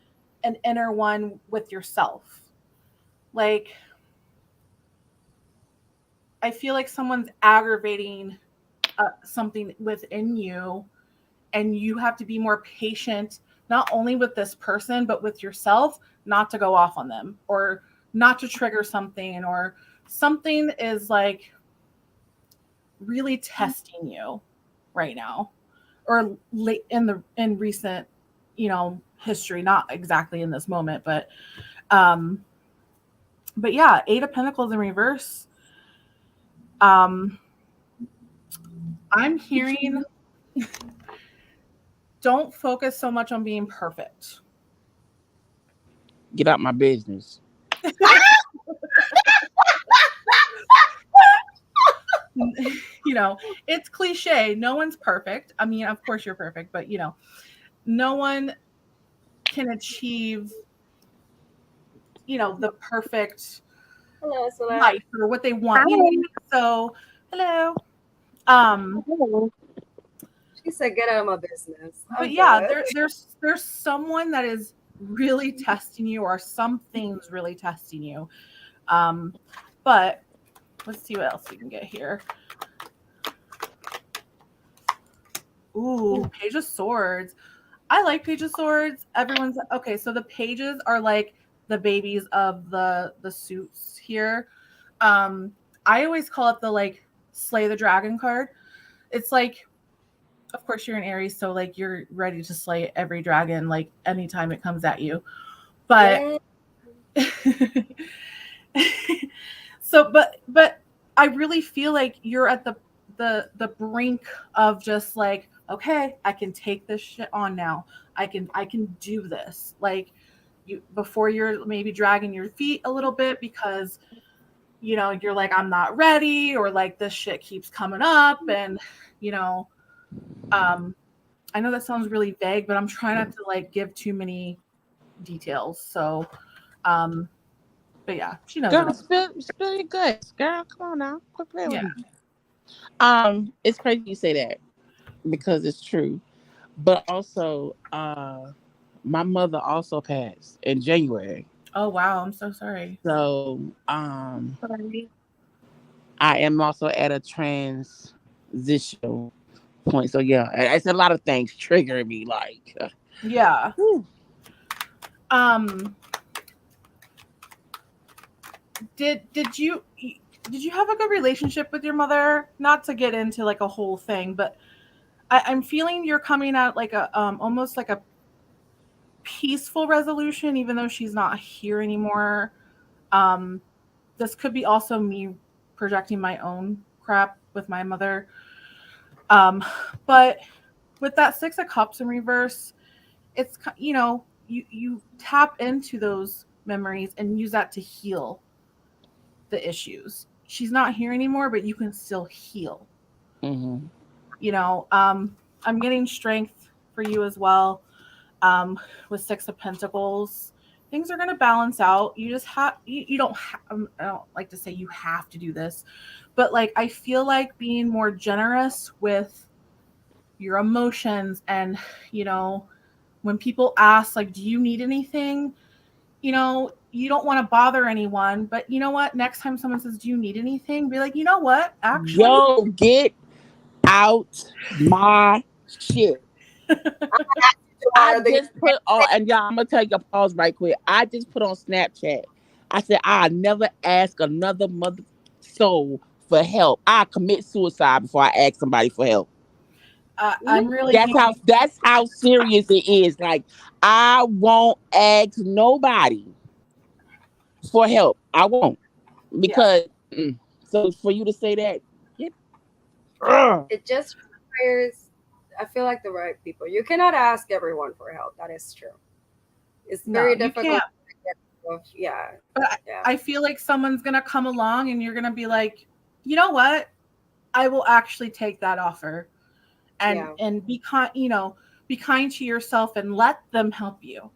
an inner one with yourself. Like, I feel like someone's aggravating something within you, and you have to be more patient not only with this person, but with yourself, not to go off on them or not to trigger something, or something is like really testing you right now, or late in recent, history, not exactly in this moment, um, but yeah, Eight of Pentacles in reverse. I'm hearing don't focus so much on being perfect. Get out my business. It's cliche. No one's perfect. I mean, of course you're perfect, but no one can achieve, the perfect Hello, Celeste. life or what they want. So, hello. She said, "Get out of my business." But I'm yeah, good. there's someone that is really testing you, or something's really testing you. But let's see what else we can get here. Ooh, Page of Swords. I like Page of Swords. Everyone's okay. So the pages are like the babies of the suits here. I always call it the like slay the dragon card. It's like, of course you're an Aries, so like you're ready to slay every dragon like anytime it comes at you. But so but I really feel like you're at the brink of just like, okay, I can take this shit on now. I can do this. Like, you, before you're maybe dragging your feet a little bit because you're like, I'm not ready, or like this shit keeps coming up, and I know that sounds really vague, but I'm trying not to like give too many details. So but yeah, she knows. Girl, spill your guts. Girl, come on now. Quit playing with Yeah. me. It's crazy you say that because it's true. But also, my mother also passed in January. Oh wow, I'm so sorry. So, I am also at a transitional point. So yeah, it's a lot of things triggering me. Like, Yeah. whew. Did you have a good relationship with your mother? Not to get into like a whole thing, but I'm feeling you're coming at like a almost like a peaceful resolution, even though she's not here anymore. This could be also me projecting my own crap with my mother. But with that Six of Cups in reverse, it's you tap into those memories and use that to heal the issues. She's not here anymore, but you can still heal. Mm-hmm. I'm getting strength for you as well. With Six of Pentacles, things are going to balance out. You just have you don't I don't like to say you have to do this, but like I feel like being more generous with your emotions, and when people ask like, do you need anything, you don't want to bother anyone, but you know what, next time someone says, do you need anything, be like, you know what, actually, Yo, get out my shit. I just put on, and y'all, I'm gonna take a pause right quick. I just put on Snapchat. I said I never ask another mother soul for help. I commit suicide before I ask somebody for help. I'm really That's how serious it is. Like, I won't ask nobody for help. I won't, yeah. because so for you to say that, get, It just requires, I feel like, the right people. You cannot ask everyone for help. That is true. It's very difficult. Yeah. But Yeah. I feel like someone's gonna come along and you're gonna be like, you know what, I will actually take that offer, and be kind, be kind to yourself and let them help you.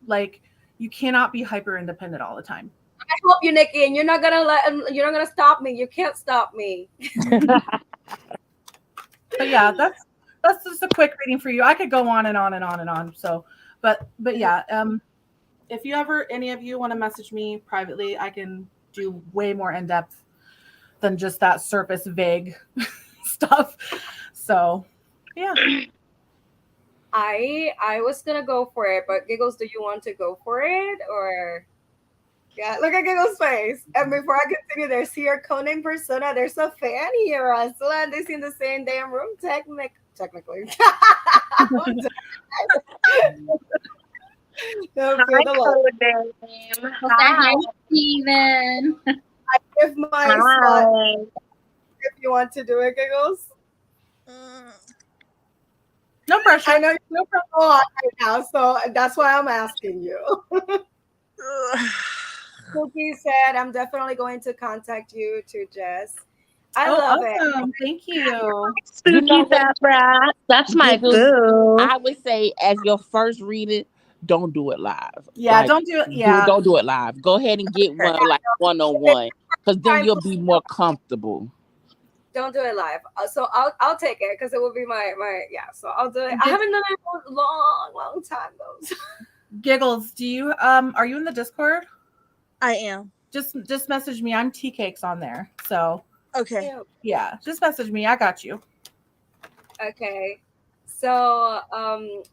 Like, you cannot be hyper independent all the time. I help you, Nikki, and you're not gonna stop me. You can't stop me. But yeah, that's just a quick reading for you. I could go on and on and on and on. So, but yeah, if you ever, any of you want to message me privately, I can do way more in depth than just that surface vague stuff. So, yeah. I was gonna go for it, but Giggles, do you want to go for it or? Yeah, look at Giggle's face. And before I continue, there's here codename persona. There's a fan here as well, and they're in the same damn room. Technically. No, feel the love. Well, say hi, Steven. I give my spot if you want to do it, Giggles. No pressure. I know you're super on right now, so that's why I'm asking you. Cookie said, I'm definitely going to contact you too, Jess. I love awesome. it. Thank you. You know Spooky what? fat brat. That's my Giggles, boo. I would say as your first reading, don't do it live. Yeah, Like, don't do it. Yeah. don't do it live. Go ahead and get one like one-on-one, because then you'll be more comfortable. Don't do it live. So I'll take it because it will be my yeah. So I'll do it. I haven't done it for a long time though. Giggles, do you are you in the Discord? I am. Just message me. I'm Teacakes on there. So Okay. yeah, just message me. I got you. Okay. So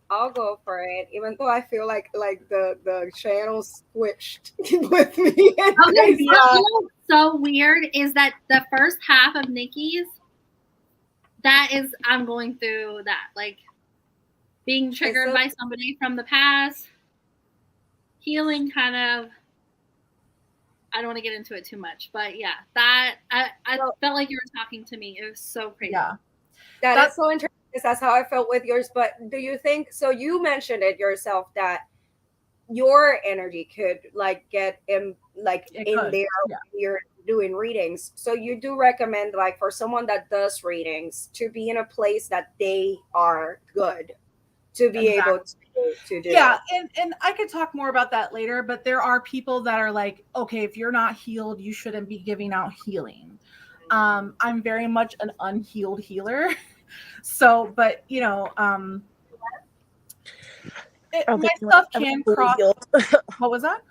I'll go for it, even though I feel like the channel switched with me. Okay, you know what's so weird is that the first half of Nikki's, I'm going through that, like being triggered by somebody from the past, healing kind of. I don't want to get into it too much, but yeah, that I felt like you were talking to me. It was so crazy. Yeah, that's so interesting. That's how I felt with yours. But do you think so? You mentioned it yourself that your energy could like get in there when you're doing readings. So you do recommend like for someone that does readings to be in a place that they are good to be able to do. Yeah, and I could talk more about that later, but there are people that are like, okay, if you're not healed, you shouldn't be giving out healing. I'm very much an unhealed healer. So, but you know, my stuff can cross. What was that?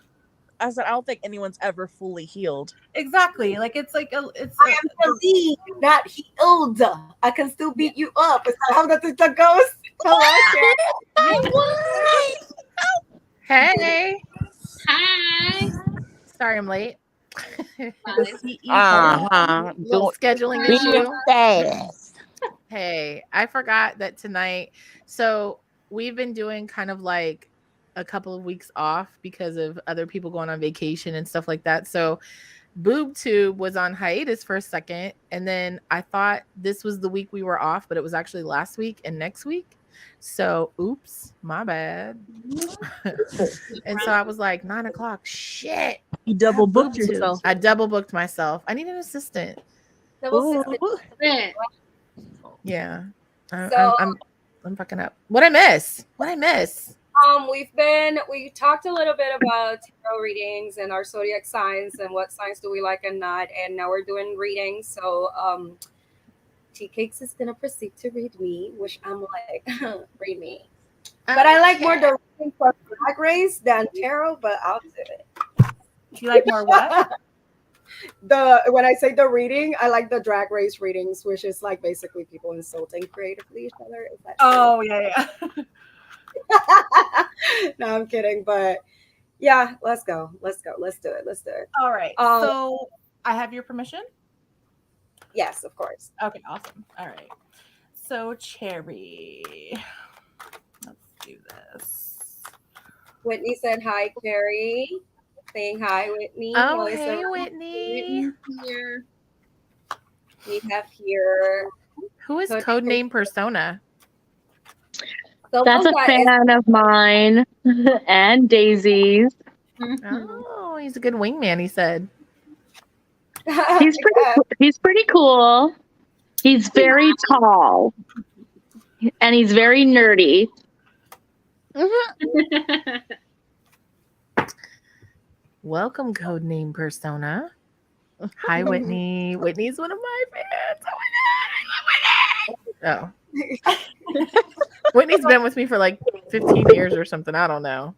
I said I don't think anyone's ever fully healed. Exactly. Like I am believed, not healed. I can still beat you up. Is that how that goes? Hey. Hi. Sorry I'm late. Little scheduling issue. Fast. Hey, I forgot that tonight. So we've been doing kind of like a couple of weeks off because of other people going on vacation and stuff like that. So BoobTube was on hiatus for a second, and then I thought this was the week we were off, but it was actually last week and next week. So oops, my bad. And so I was like 9 o'clock. Shit. You double booked yourself. I double booked myself. I need an assistant. Yeah. I'm fucking up. What I miss? We talked a little bit about tarot readings and our zodiac signs and what signs do we like and not, and now we're doing readings. So Teacakes is gonna proceed to read me, which I'm like, read me. But I like more the reading for Drag Race than tarot, but I'll do it. You like more what? When I say the reading, I like the Drag Race readings, which is like basically people insulting creatively each other. Is that true? Yeah. No, I'm kidding, but yeah, let's go. Let's do it. All right. So I have your permission? Yes, of course. Okay, awesome. All right. So Cherry, let's do this. Whitney said hi, Cherry. Saying hi, Whitney. Oh, hey, Whitney. Here. We have here. Who is codename Persona? That's a fan of mine and Daisy's. Oh, he's a good wingman, he said. He's pretty cool. He's very tall. And he's very nerdy. Welcome, codename Persona. Hi, Whitney. Whitney's one of my fans. Oh my God, I love Whitney. Oh. Whitney's been with me for like 15 years or something. I don't know.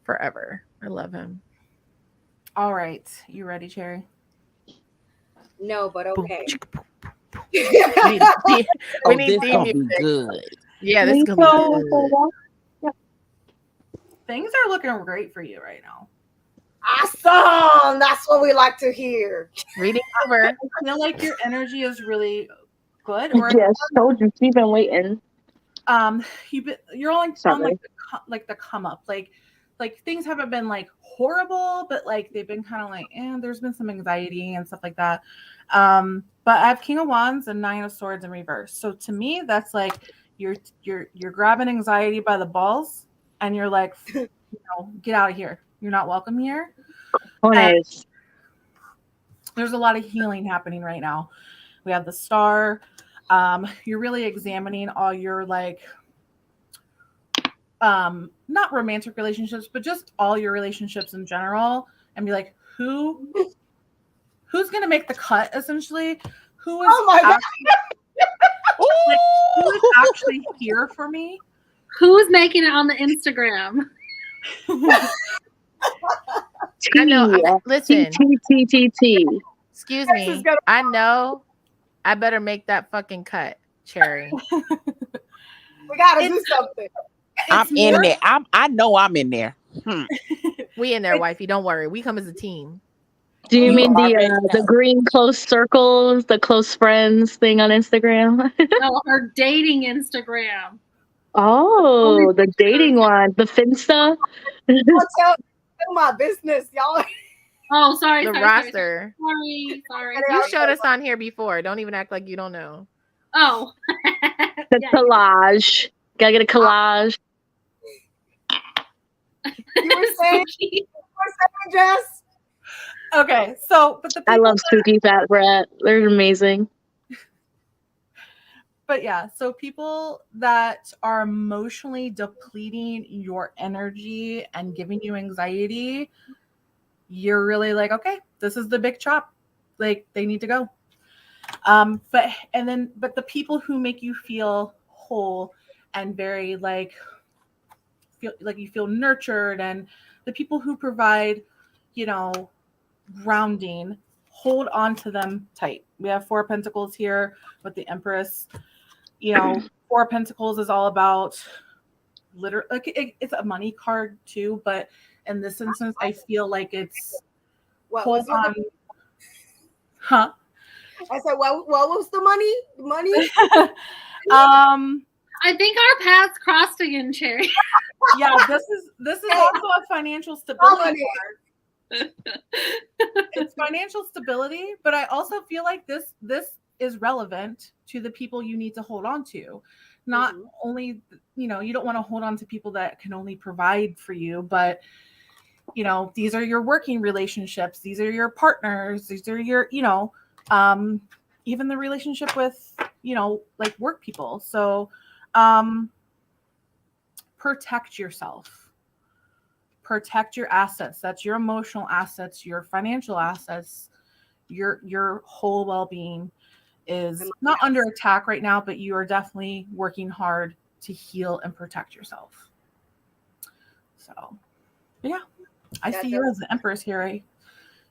Forever. I love him. All right. You ready, Cherry? No, but okay. We need this gonna be good. Yeah, this Me is gonna be too. good. Things are looking great for you right now. Awesome. That's what we like to hear. Reading over. I feel like your energy is really good. Or Yes, told you. She's been waiting. you're on Sorry. like the come up. Like things haven't been like horrible, but like they've been kind of like, there's been some anxiety and stuff like that. But I have King of Wands and Nine of Swords in reverse. So to me, that's like you're grabbing anxiety by the balls and you're like, get out of here. You're not welcome here. Honest. There's a lot of healing happening right now. We have the Star. You're really examining all your like not romantic relationships, but just all your relationships in general, and be like, who's gonna make the cut essentially? Who is who is actually here for me? Who's making it on the Instagram? I know. Listen. T. Excuse me. I know. I better make that fucking cut, Cherry. We gotta do something. I'm in there. I know I'm in there. We in there, wifey. Don't worry. We come as a team. Do you mean the green close circles, the close friends thing on Instagram? No, her dating Instagram. Oh, the dating one, the Finsta. Tell my business, y'all. Oh, sorry. The roster. Sorry. You showed us on here before. Don't even act like you don't know. Oh. The collage. Gotta get a collage. You were saying, Jess? Okay, so but I love Spooky Fat Brat. They're amazing. But yeah, so people that are emotionally depleting your energy and giving you anxiety, you're really like, okay, this is the big chop. Like they need to go. But the people who make you feel whole and very like feel like you feel nurtured, and the people who provide, grounding, hold on to them tight. We have Four of Pentacles here with the Empress. Four of Pentacles is all about it's a money card too, but in this instance, I feel like it's hold on. Huh? I said, what was the money? Money? I think our paths crossed again, Cherry. Yeah, this is also a financial stability card. It's financial stability, but I also feel like this is relevant to the people you need to hold on to. Not only, you don't want to hold on to people that can only provide for you, but these are your working relationships, these are your partners, these are your, even the relationship with, like work people. So protect yourself, protect your assets. That's your emotional assets, your financial assets, your whole well-being is not under attack right now, but you are definitely working hard to heal and protect yourself. So yeah, I see you as the Empress here.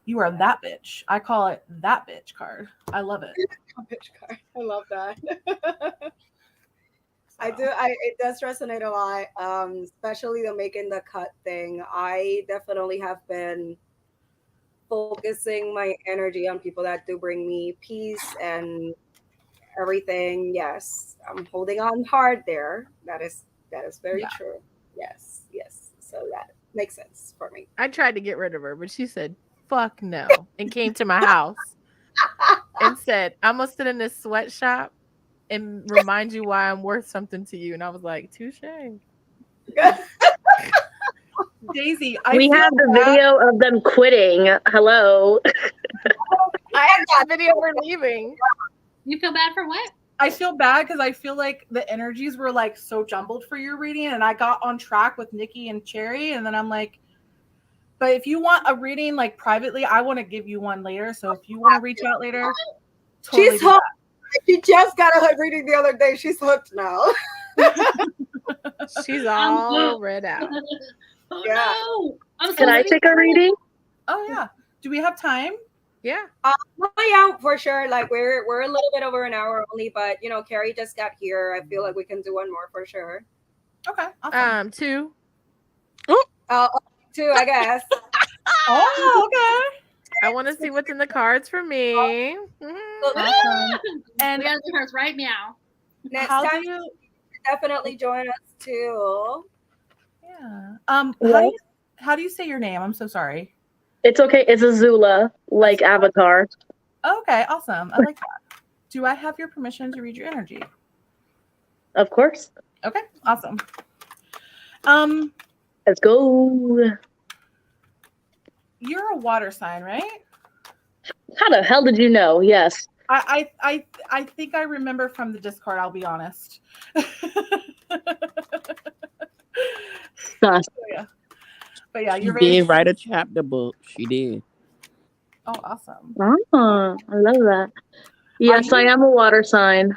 You are that bitch. I call it that bitch card. I love it. Bitch card. I love that. I do. It does resonate a lot, especially the making the cut thing. I definitely have been focusing my energy on people that do bring me peace and everything. Yes, I'm holding on hard there. That is very true. Yes. So that makes sense for me. I tried to get rid of her, but she said, fuck no, and came to my house and said, I'm going to sit in this sweatshop and remind you why I'm worth something to you. And I was like, touche. Daisy, we have the video of them quitting. Hello. I have that video we're leaving. You feel bad for what? I feel bad because I feel like the energies were like so jumbled for your reading, and I got on track with Nikki and Cherry, and then I'm like, but if you want a reading like privately, I want to give you one later. So if you want to reach out later, totally she's hooked. She just got a reading the other day. She's hooked now. She's all read out. Oh, yeah. No. Can I take a reading? Oh yeah. Do we have time? Yeah. Well, yeah, for sure. Like we're a little bit over an hour only, but Carrie just got here. I feel like we can do one more for sure. Okay, awesome. 2. Uh, two, I guess. Oh, okay. I want to see what's in the cards for me. Mhm. Awesome. And we gotta do hers right now. Next how time, do you? definitely join us too. Yeah. What? How do you say your name? I'm so sorry. It's okay. It's Azula, like Avatar. Okay, awesome. I like that. Do I have your permission to read your energy? Of course. Okay, awesome. Let's go. You're a water sign, right? How the hell did you know? Yes. I think I remember from the Discord, I'll be honest. Sus. But yeah, She you're very did write a chapter book. She did. Oh, awesome. Oh, I love that. Yes, I am a water sign.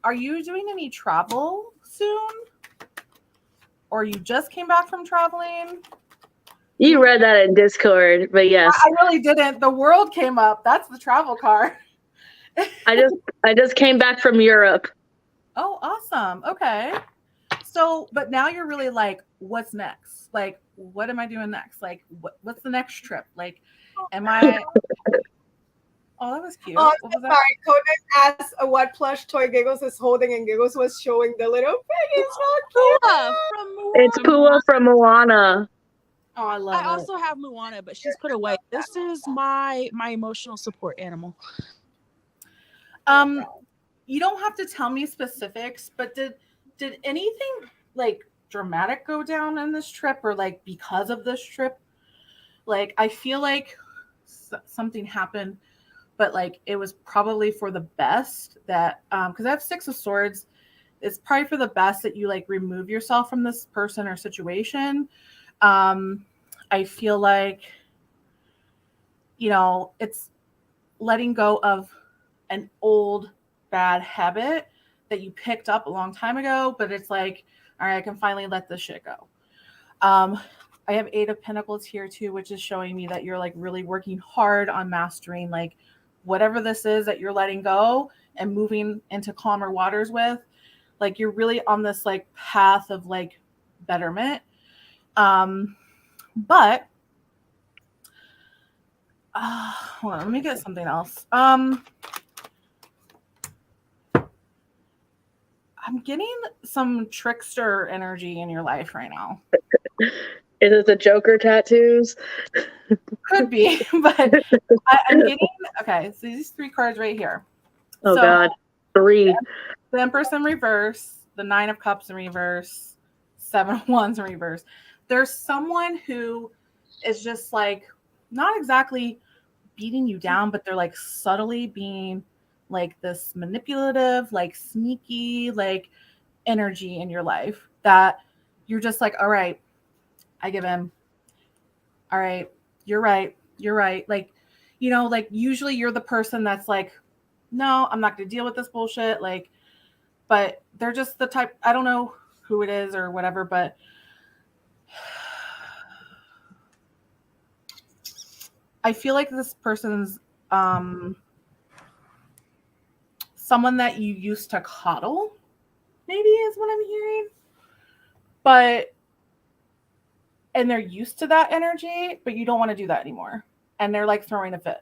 Are you doing any travel soon? Or you just came back from traveling? You read that in Discord, but yes. I really didn't. The world came up. That's the travel card. I just came back from Europe. Oh, awesome. Okay. So, but now you're really like, what's next? Like, what am I doing next? Like, what's the next trip? Like, am I? Oh, that was cute. Oh, What was that? sorry. Conan asked what plush toy Giggles is holding, and Giggles was showing the little piggy. So Pua cute. from Moana. It's Pua from Moana. Oh, I love I it. also have Moana, but she's put away. This is my emotional support animal. You don't have to tell me specifics, but did anything like dramatic go down on this trip, or like because of this trip? Like, I feel like something happened, but like it was probably for the best that because I have 6 of Swords, it's probably for the best that you like remove yourself from this person or situation. I feel like it's letting go of an old bad habit that you picked up a long time ago, but it's like, all right, I can finally let this shit go. I have 8 of Pentacles here too, which is showing me that you're like really working hard on mastering like whatever this is that you're letting go and moving into calmer waters with. Like, you're really on this like path of like betterment. But hold on, let me get something else. I'm getting some trickster energy in your life right now. Is it the Joker tattoos? Could be, but I'm getting okay. So these 3 cards right here. Oh God, 3. The Empress in reverse, the 9 of Cups in reverse, 7 of Wands in reverse. There's someone who is just like not exactly beating you down, but they're like subtly being like this manipulative, like sneaky, like energy in your life that you're just like, all right, I give in. All right, you're right. You're right. Like, like usually you're the person that's like, no, I'm not going to deal with this bullshit. Like, but they're just the type, I don't know who it is or whatever, but I feel like this person's someone that you used to coddle, maybe is what I'm hearing. And they're used to that energy, but you don't want to do that anymore. And they're like throwing a fit.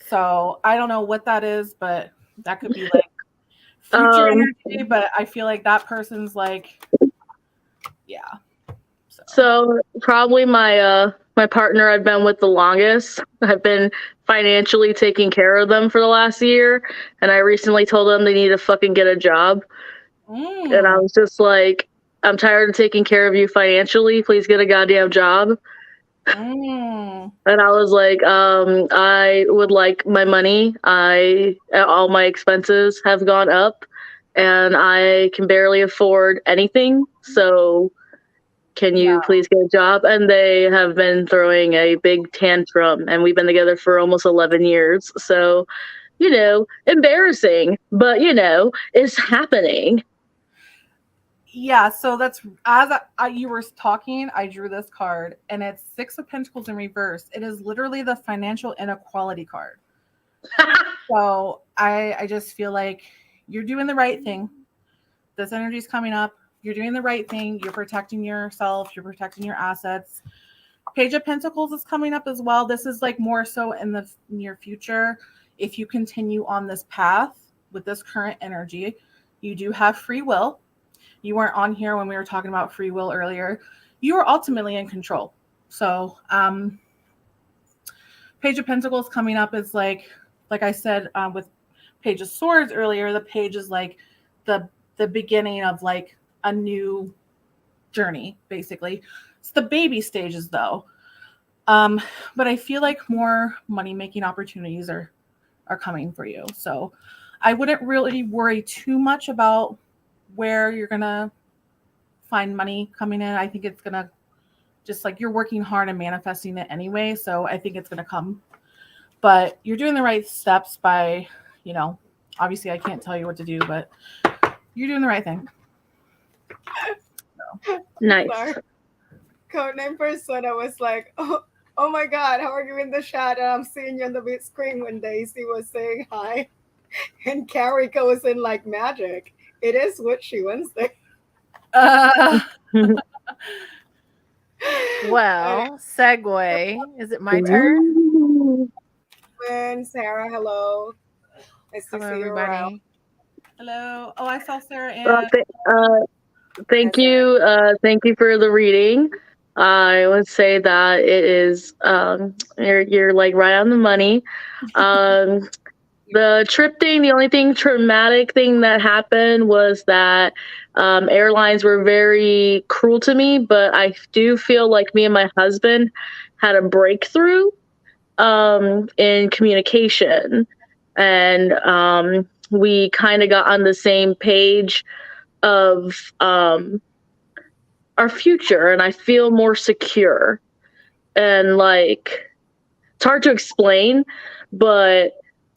So I don't know what that is, but that could be like future energy, but I feel like that person's like, yeah. So probably my partner I've been with the longest. I've been financially taking care of them for the last year, and I recently told them they need to fucking get a job. And I was just like, I'm tired of taking care of you financially. Please get a goddamn job. And I was like, I would like my money. All my expenses have gone up, and I can barely afford anything. So can you please get a job? And they have been throwing a big tantrum, and we've been together for almost 11 years. So, embarrassing, but it's happening. Yeah, so that's as you were talking, I drew this card, and it's Six of Pentacles in reverse. It is literally the financial inequality card. So I just feel like you're doing the right thing. This energy is coming up. You're doing the right thing. You're protecting yourself. You're protecting your assets. Page of Pentacles is coming up as well. This is like more so in the near future. If you continue on this path with this current energy, you do have free will. You weren't on here when we were talking about free will earlier. You are ultimately in control. So Page of Pentacles coming up is like I said with Page of Swords earlier, the page is like the beginning of like a new journey, basically. It's the baby stages though. But I feel like more money-making opportunities are coming for you. So I wouldn't really worry too much about where you're gonna find money coming in. I think it's gonna just like you're working hard and manifesting it anyway. So I think it's gonna come. But you're doing the right steps by, obviously I can't tell you what to do, but you're doing the right thing. So. Nice. Codename Persona was like, oh my God, how are you in the chat? And I'm seeing you on the big screen when Daisy was saying hi. And Carrie goes in like magic. It is Witchy Wednesday. Well, segue. Is it my turn? Sarah, hello. Nice to Hello, see you everybody. around. Hello. Oh, I saw Sarah and thank you. Thank you for the reading. I would say that it is you're like right on the money. The trip thing, the only thing traumatic thing that happened was that airlines were very cruel to me, but I do feel like me and my husband had a breakthrough in communication, and we kind of got on the same page of our future, and I feel more secure. And like, it's hard to explain, but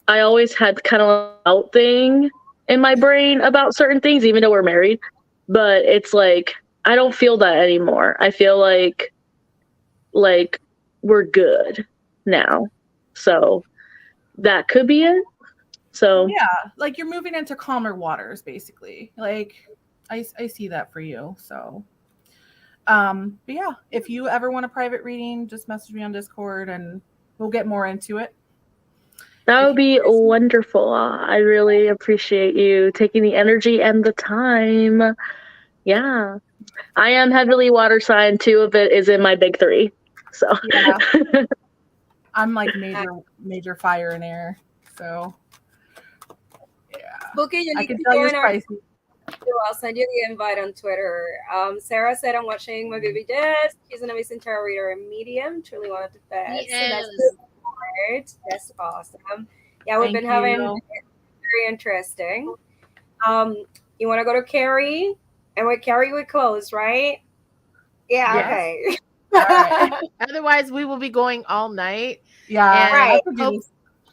I always had kind of a doubt thing in my brain about certain things, even though we're married. But it's like, I don't feel that anymore. I feel like we're good now. So that could be it. So yeah, like you're moving into calmer waters, basically. Like I see that for you. So but yeah, if you ever want a private reading, just message me on Discord and we'll get more into it. That would be wonderful. I really appreciate you taking the energy and the time. Yeah. I am heavily water sign. 2 of it is in my big 3. So yeah. I'm like major fire and air. So yeah. Bookie, you need I can to tell you're join our. spicy. I'll send you the invite on Twitter. Sarah said, I'm watching my baby Jess. She's an amazing tarot reader and medium. Truly one of the best. So that's the part. That's awesome. Yeah, we've been having very interesting. You want to go to Carrie? And with Carrie, we close, right? Yeah, Yes. okay. All right. Otherwise, we will be going all night. Yeah, and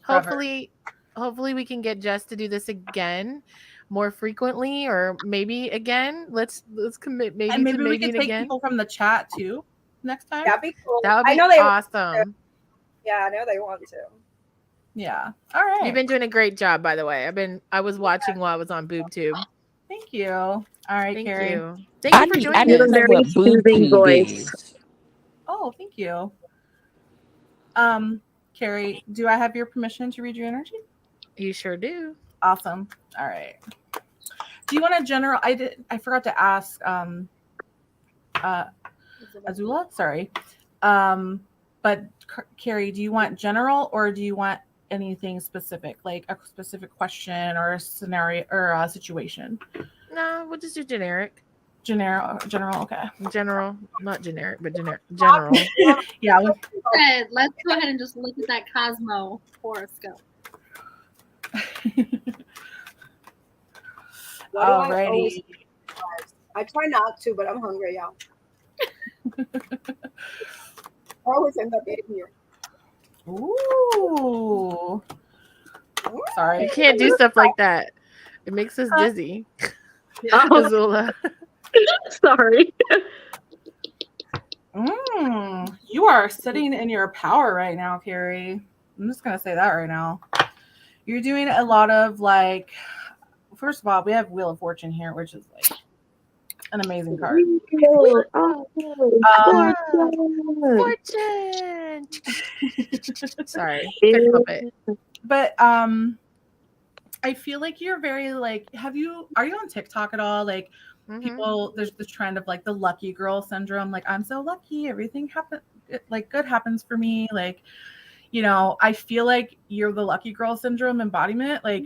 hopefully we can get Jess to do this again more frequently, or maybe again. Let's commit maybe and maybe to we can take again. people from the chat too next time. That'd be cool. That would be awesome. Yeah, I know they want to. Yeah. All right. You've been doing a great job, by the way. I was watching while I was on BoobTube. Thank you. All right, Thank Carrie. you. Thank you for joining I need to us. know what BoobTube is. Oh, thank you. Carrie, do I have your permission to read your energy? You sure do. Awesome. All right. Do you want a general? I forgot to ask Azula. Sorry. But Carrie, do you want general or do you want anything specific, like a specific question or a scenario or a situation? No, we'll just do generic. General, okay. General, not generic, but general. Yeah. Let's go ahead and just look at that Cosmo horoscope. Alrighty. I try not to, but I'm hungry, y'all. I always end up eating here. Ooh. Sorry. You can't do stuff like that. It makes us dizzy. Azula. Sorry. You are sitting in your power right now, Carrie. I'm just gonna say that right now. You're doing a lot of like. First of all, we have Wheel of Fortune here, which is like an amazing card. Fortune. Sorry, couldn't help it. But I feel like you're very like. Are you on TikTok at all? Like people, there's the trend of like the lucky girl syndrome. Like I'm so lucky, everything happens. Like good happens for me. Like I feel like you're the lucky girl syndrome embodiment. Like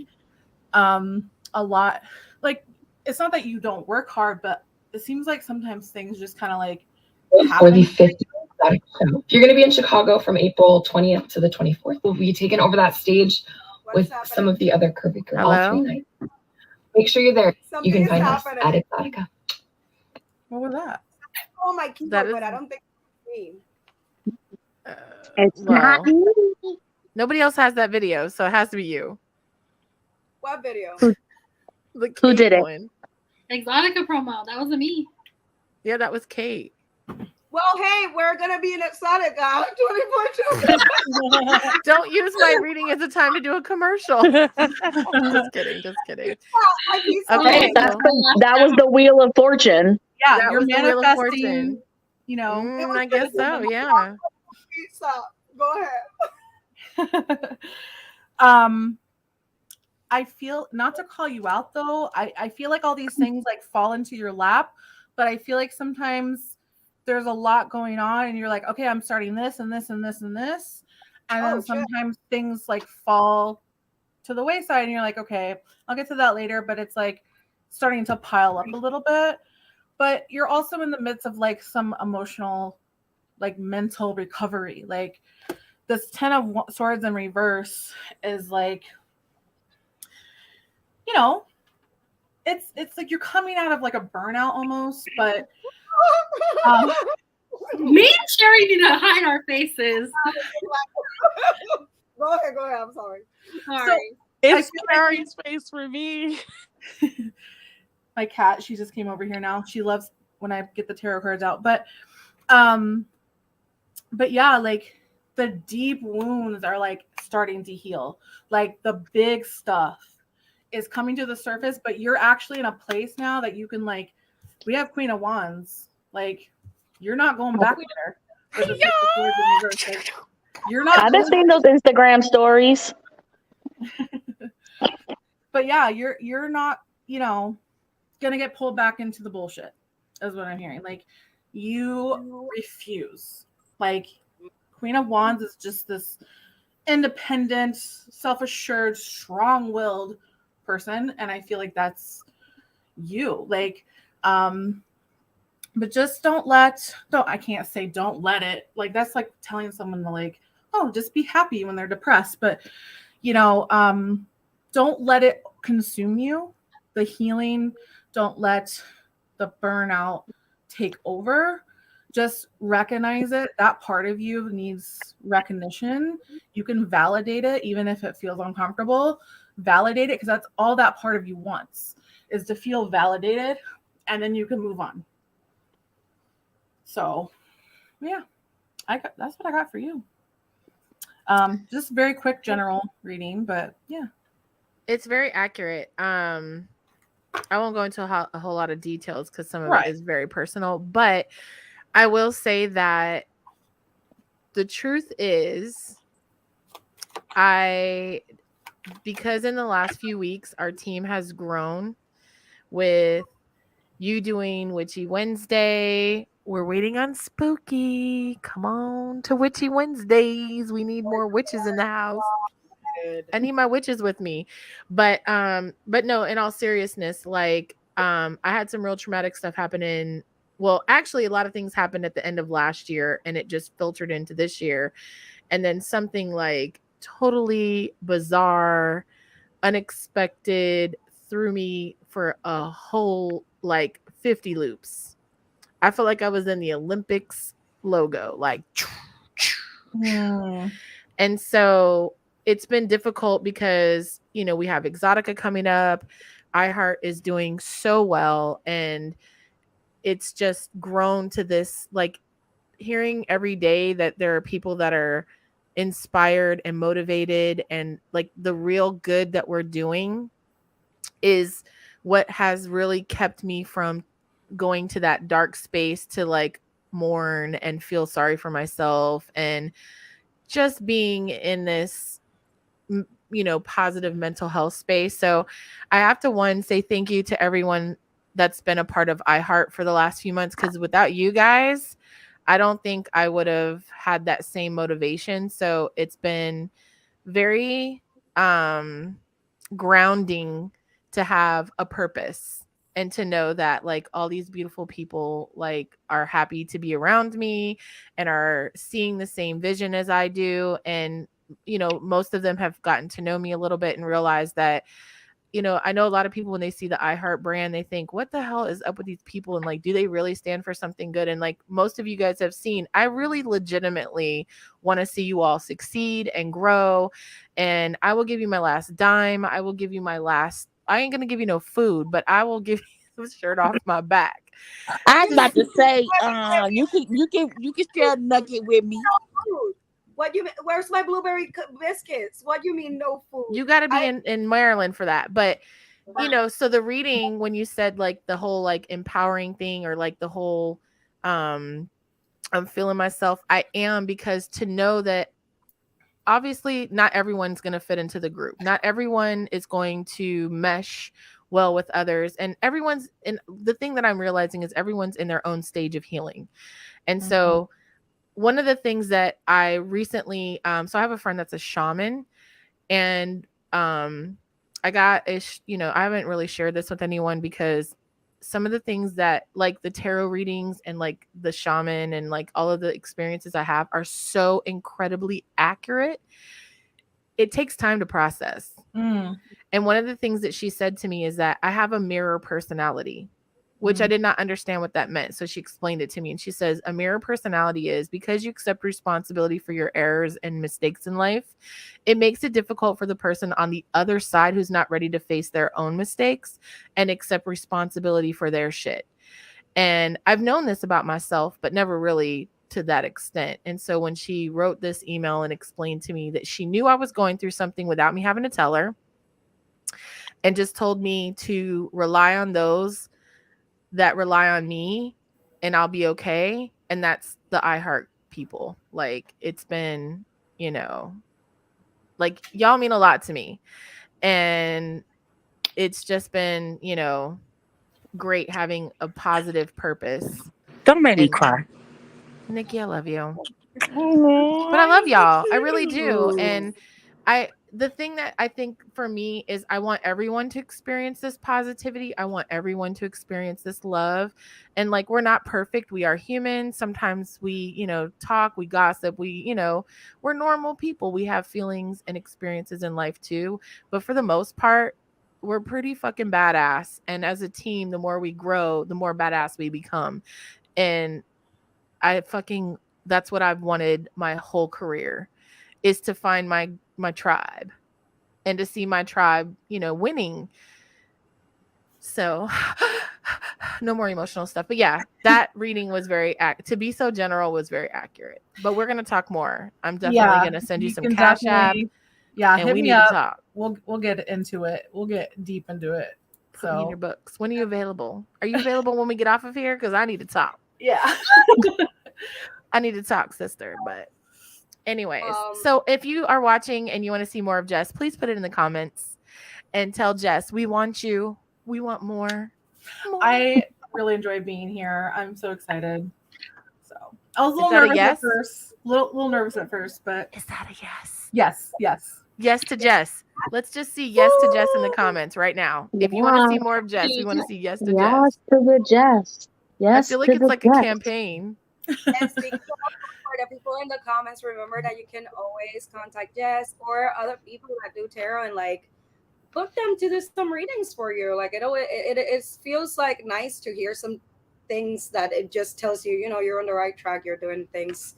a lot. Like it's not that you don't work hard, but it seems like sometimes things just kind of like for the 50th Zodiac show. You're going to be in Chicago from April 20th to the 24th. We'll be taking over that stage with some of the other curvy girls all 3 nights. Make sure you're there. You can find us at Exotica. What was that? Oh my keyboard, but I don't think it's not me. Nobody else has that video, so it has to be you. What video? Who did it? One. Exotica promo. That wasn't me. Yeah, that was Kate. Well, hey, we're gonna be in Exotica 24/2. Don't use my reading as a time to do a commercial. Just kidding. Okay, that was the Wheel of Fortune. Yeah, that you're was the Wheel of manifesting. Fortune. I guess so. Yeah. Stop. Go ahead. I feel, not to call you out though, I feel like all these things like fall into your lap, but I feel like sometimes there's a lot going on and you're like, okay, I'm starting this and this and this and this. And then sometimes things like fall to the wayside and you're like, okay, I'll get to that later. But it's like starting to pile up a little bit. But you're also in the midst of like some emotional, like mental recovery. Like this 10 of Swords in reverse is like, it's like you're coming out of like a burnout almost, but me and Sherry need to hide our faces. Go ahead. I'm sorry. Sorry. It's Carrie's face for me. My cat, she just came over here now. She loves when I get the tarot cards out. But yeah, like the deep wounds are like starting to heal. Like the big stuff is coming to the surface, but you're actually in a place now that you can like, we have Queen of Wands. Like you're not going back there. You're not. I've been seeing those Instagram stories. But yeah, you're not, gonna get pulled back into the bullshit, is what I'm hearing. Like you refuse. Like Queen of Wands is just this independent, self-assured, strong-willed person, and I feel like that's you. Like but just don't let it, like that's like telling someone to like, oh, just be happy when they're depressed, but don't let it consume you. The healing, don't let the burnout take over. Just recognize it. That part of you needs recognition. You can validate it even if it feels uncomfortable. Validate it, because that's all that part of you wants, is to feel validated, and then you can move on. So yeah, that's what I got for you. Just very quick general reading, but yeah, it's very accurate. I won't go into a whole lot of details because some of it is very personal, but I will say that the truth is, because in the last few weeks, our team has grown with you doing Witchy Wednesday. We're waiting on Spooky. Come on to Witchy Wednesdays. We need more witches in the house. I need my witches with me. But no, in all seriousness, like I had some real traumatic stuff happen well, actually a lot of things happened at the end of last year and it just filtered into this year. And then something like totally bizarre, unexpected threw me for a whole like 50 loops. I felt like I was in the Olympics logo, like and so it's been difficult because, we have Exotica coming up. iHeart is doing so well. And it's just grown to this, like, hearing every day that there are people that are inspired and motivated, and like the real good that we're doing is what has really kept me from going to that dark space to like mourn and feel sorry for myself, and just being in this positive mental health space. So I have to, one, say thank you to everyone that's been a part of iHeart for the last few months, because without you guys, I don't think I would have had that same motivation. So it's been very grounding to have a purpose, and to know that like all these beautiful people like are happy to be around me and are seeing the same vision as I do. And most of them have gotten to know me a little bit and realize that I know a lot of people, when they see the iHeart brand, they think, what the hell is up with these people? And like, do they really stand for something good? And like most of you guys have seen, I really legitimately want to see you all succeed and grow. And I will give you my last dime. I will give you I ain't going to give you no food, but I will give you the shirt off my back. I was about to say, you can share a nugget with me. What you mean? Where's my blueberry biscuits? What do you mean no food? You got to be in Maryland for that. But so the reading, when you said like the whole like empowering thing, or like the whole I'm feeling myself, I am, because to know that obviously not everyone's going to fit into the group. Not everyone is going to mesh well with others, and the thing that I'm realizing is everyone's in their own stage of healing. And so one of the things that I recently, so I have a friend that's a shaman, and I got I haven't really shared this with anyone, because some of the things that like the tarot readings and like the shaman and like all of the experiences I have are so incredibly accurate. It takes time to process. And one of the things that she said to me is that I have a mirror personality, which I did not understand what that meant. So she explained it to me, and she says a mirror personality is because you accept responsibility for your errors and mistakes in life, it makes it difficult for the person on the other side who's not ready to face their own mistakes and accept responsibility for their shit. And I've known this about myself, but never really to that extent. And so when she wrote this email and explained to me that she knew I was going through something without me having to tell her, and just told me to rely on those that rely on me, and I'll be okay. And that's the iHeart people. Like, it's been, like, y'all mean a lot to me. And it's just been, great having a positive purpose. Don't make me cry. Nikki, I love you. But I love y'all. I really do. And the thing that I think for me is I want everyone to experience this positivity. I want everyone to experience this love. And like, we're not perfect. We are human. Sometimes we, talk, we gossip, we're normal people. We have feelings and experiences in life too. But for the most part, we're pretty fucking badass. And as a team, the more we grow, the more badass we become. And that's what I've wanted my whole career, is to find my tribe and to see my tribe, winning. So no more emotional stuff. But yeah, that reading was to be so general was very accurate. But we're going to talk more. I'm definitely going to send you some Cash App. Yeah, and we need to talk. We'll get into it. We'll get deep into it. Put me in your books. When are you available? Are you available when we get off of here? Because I need to talk. Yeah. I need to talk, sister. But anyways, so if you are watching and you want to see more of Jess, please put it in the comments and tell Jess, we want you. We want more. I really enjoy being here. I'm so excited. So I was a little nervous at first. Little nervous at first, but is that a yes? Yes. Yes to Jess. Let's just see yes to Jess in the comments right now. If you want to see more of Jess, we want to see yes to Jess. Yes to the Jess. Yes. I feel like it's like a campaign. And speaking for the people in the comments, remember that you can always contact Jess or other people that do tarot and like book them to do some readings for you. Like it feels like nice to hear some things that it just tells you, you're on the right track, you're doing things,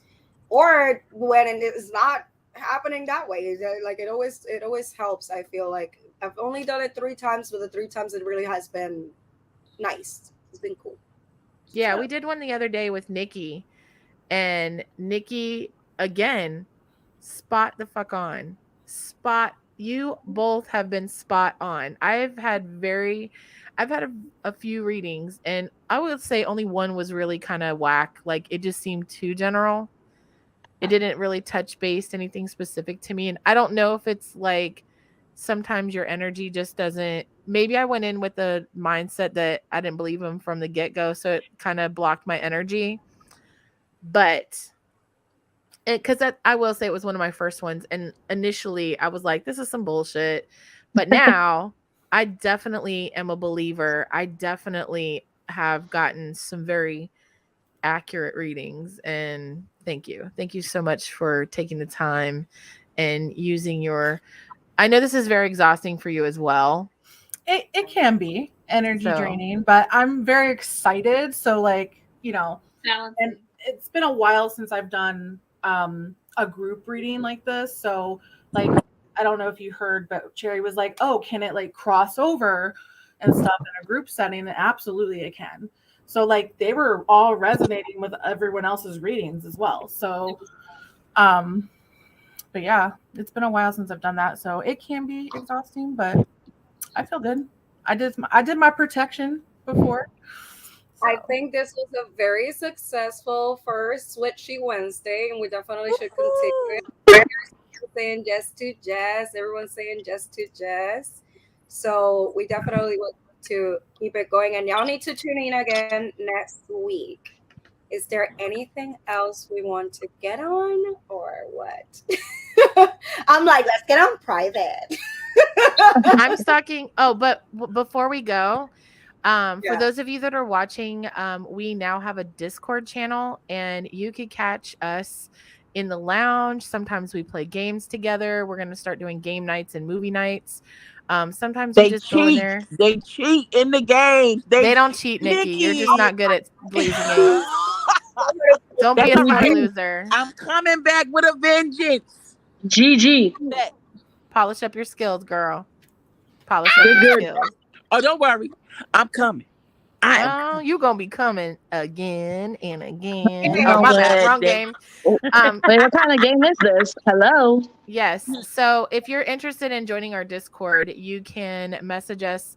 or when it is not happening that way. Like it always helps. I feel like I've only done it 3 times, but the 3 times it really has been nice. It's been cool. Yeah, So- we did one the other day with Nikki, and Nikki again, spot the fuck on. Spot. You both have been spot on. I've had a few readings, and I would say only one was really kind of whack. Like it just seemed too general. It didn't really touch base anything specific to me, and I don't know if it's like sometimes your energy just doesn't. Maybe I went in with the mindset that I didn't believe him from the get-go, so it kind of blocked my energy. But because I will say it was one of my first ones, and initially I was like, this is some bullshit, but now I definitely am a believer. I definitely have gotten some very accurate readings, and thank you so much for taking the time and using your. I know this is very exhausting for you as well. It can be energy So- draining, but I'm very excited. So like, Balancing. and it's been a while since I've done a group reading like this. So like, I don't know if you heard, but Cherry was like, oh, can it like cross over and stuff in a group setting? And absolutely it can. So like they were all resonating with everyone else's readings as well. So but yeah, it's been a while since I've done that. So it can be exhausting, but I feel good. I did my protection before. I think this was a very successful first Witchy Wednesday, and we definitely should continue it. Saying Jess to Jess, everyone's saying Jess to Jess. So we definitely want to keep it going, and y'all need to tune in again next week. Is there anything else we want to get on, or what? I'm like, let's get on private. I'm stalking. Oh, but before we go, for Yeah. those of you that are watching, we now have a Discord channel, and you could catch us in the lounge. Sometimes we play games together. We're going to start doing game nights and movie nights. Sometimes we They just go in cheat. there. They cheat in the games. They don't cheat, Nikki. You're just not good at blazing it. Don't be a That's all sore right. loser. I'm coming back with a vengeance. GG. Polish up your skills, girl. Polish up your Good. skills. Oh, don't worry. I'm coming. I am. Oh, you gonna be coming again and again. You Oh, know my bad. what? Wrong game. Wait, what kind of game is this? Hello. Yes. So if you're interested in joining our Discord, you can message us,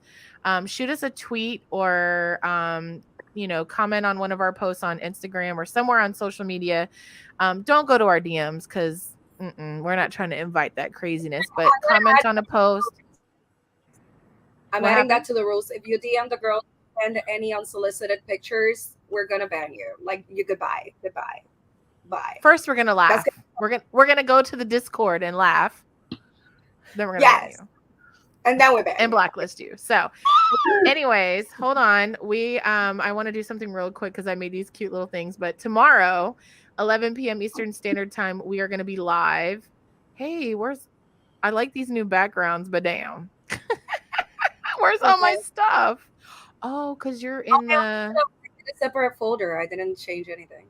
shoot us a tweet, or comment on one of our posts on Instagram or somewhere on social media. Don't go to our DMs because we're not trying to invite that craziness, but comment on a post. I'm What adding that happened? to the rules. If you DM the girl and any unsolicited pictures, we're gonna ban you. Like you goodbye. Bye. First, we're gonna laugh. We're gonna go to the Discord and laugh. Then we're gonna ban Yes. you And then we're ban and you. blacklist you. So, anyways, hold on. I want to do something real quick because I made these cute little things. But tomorrow, 11 p.m. Eastern Standard Time, we are gonna be live. Hey, I like these new backgrounds, but damn, where's all my stuff? Oh, because you're in the. A separate folder. I didn't change anything.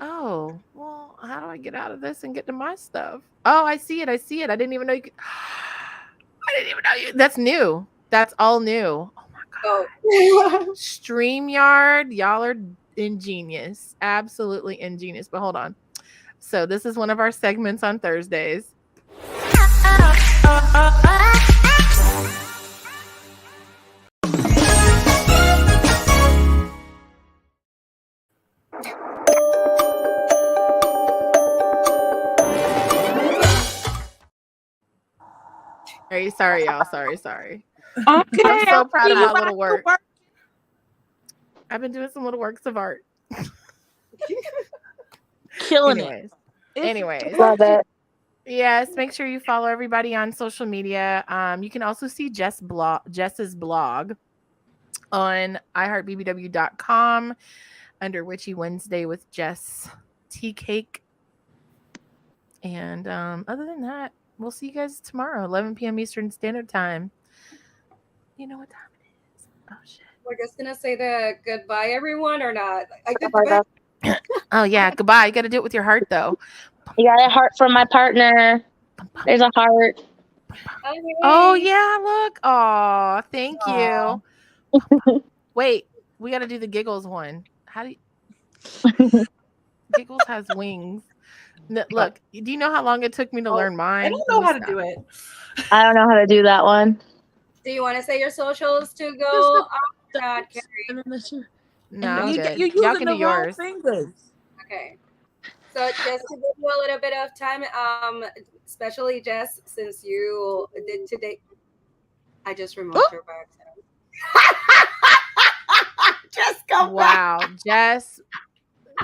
Oh, well, how do I get out of this and get to my stuff? Oh, I see it. I didn't even know you could. I didn't even know you. That's new. That's all new. Oh my God. Oh. StreamYard, y'all are ingenious. Absolutely ingenious. But hold on. So this is one of our segments on Thursdays. Sorry, y'all. Sorry. Okay. I'm so proud of my little work. I've been doing some little works of art. Killing it. Anyways. Love it. Yes, make sure you follow everybody on social media. You can also see Jess's blog on IHeartBBWcom under Witchy Wednesday with Jess Teacakes. And other than that, we'll see you guys tomorrow, 11 p.m. Eastern Standard Time. You know what time it is? Oh, shit. We're just going to say the goodbye, everyone, or not? Oh, yeah. Goodbye. You got to do it with your heart, though. You got a heart from my partner. There's a heart. Oh, yeah. Look. Oh, thank you. Wait, we got to do the giggles one. How do you... Giggles has wings. Look, do you know how long it took me to learn mine? I don't know how to do it. I don't know how to do that one. Do you want to say your socials to go? Not Carrie. No, I'm good. You're Y'all using can the do wrong yours. fingers. Okay. So just to give you a little bit of time, especially Jess, since you did today. I just removed her by accident. Just come Wow, Jess.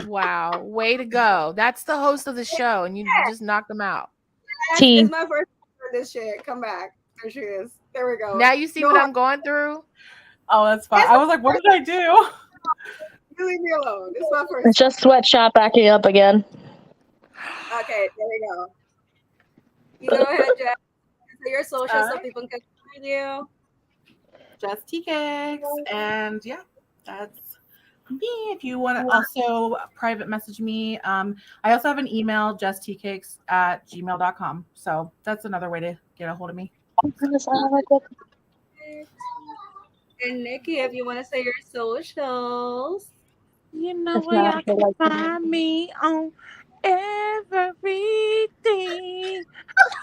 Wow, way to go. That's the host of the show, and you just knocked them out. This is my first time for this shit. Come back. There she is. There we go. Now you see what I'm going through? Oh, that's fine. I was like, what did I do? You leave me alone. This is my first It's just Sweatshop backing up again. Okay, there we go. You go ahead, Jess. Say your socials so people can find you. Jess Teacakes. And yeah, that's me. If you want to also private message me, I also have an email, jessteacakes@gmail.com. So that's another way to get a hold of me. And Nikki, if you want to say your socials. You know where y'all can find me on everything.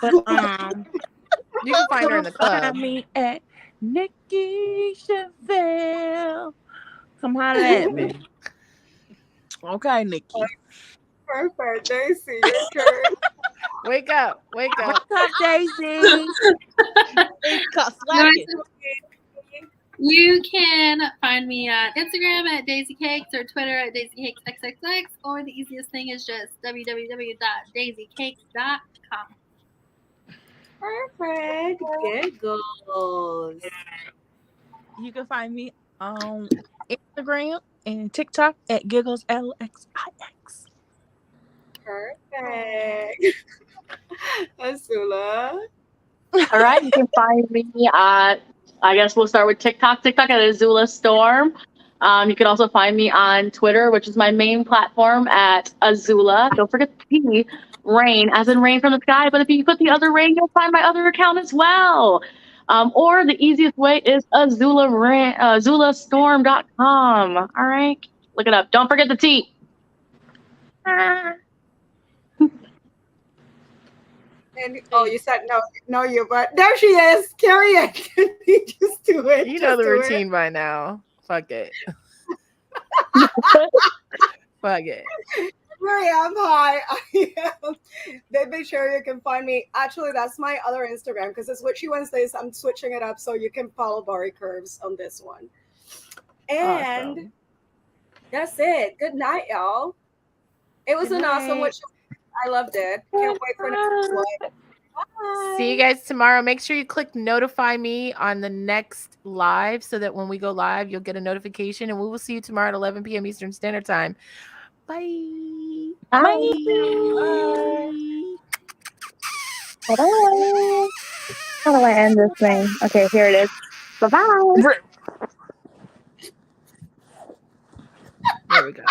But you can find her in the club. Find me at Nikki Chevelle. Come holler at me. Okay, Nikki. Perfect, Daisy. Your turn. Wake up. Wake up. Wake up, Daisy. You can find me on Instagram at Daisy Cakes or Twitter at Daisy Cakes XXX, or the easiest thing is just www.daisycakes.com. Perfect. Giggles. You can find me on Instagram and TikTok at GigglesLXIX. Perfect. Azula. All right, you can find me at, I guess we'll start with TikTok at Azula Storm. You can also find me on Twitter, which is my main platform, at Azula. Don't forget the P, rain, as in rain from the sky. But if you put the other rain, you'll find my other account as well. Or the easiest way is azulastorm.com. All right, look it up. Don't forget the T. And you said no, you, but there she is. Carry it. You just do it. You know the routine by now. Fuck it. Fuck it. Here I am. Hi. Then make sure you can find me. Actually, that's my other Instagram because it's Witchy Wednesdays. I'm switching it up so you can follow Bari Curves on this one. And that's it. Good night, y'all. It was an awesome Witchy. I loved it. Can't wait for next one. Bye. See you guys tomorrow. Make sure you click notify me on the next live so that when we go live, you'll get a notification. And we will see you tomorrow at 11 p.m. Eastern Standard Time. Bye. Bye. Bye. Bye. How do I end this thing? Okay, here it is. Bye-bye. There we go.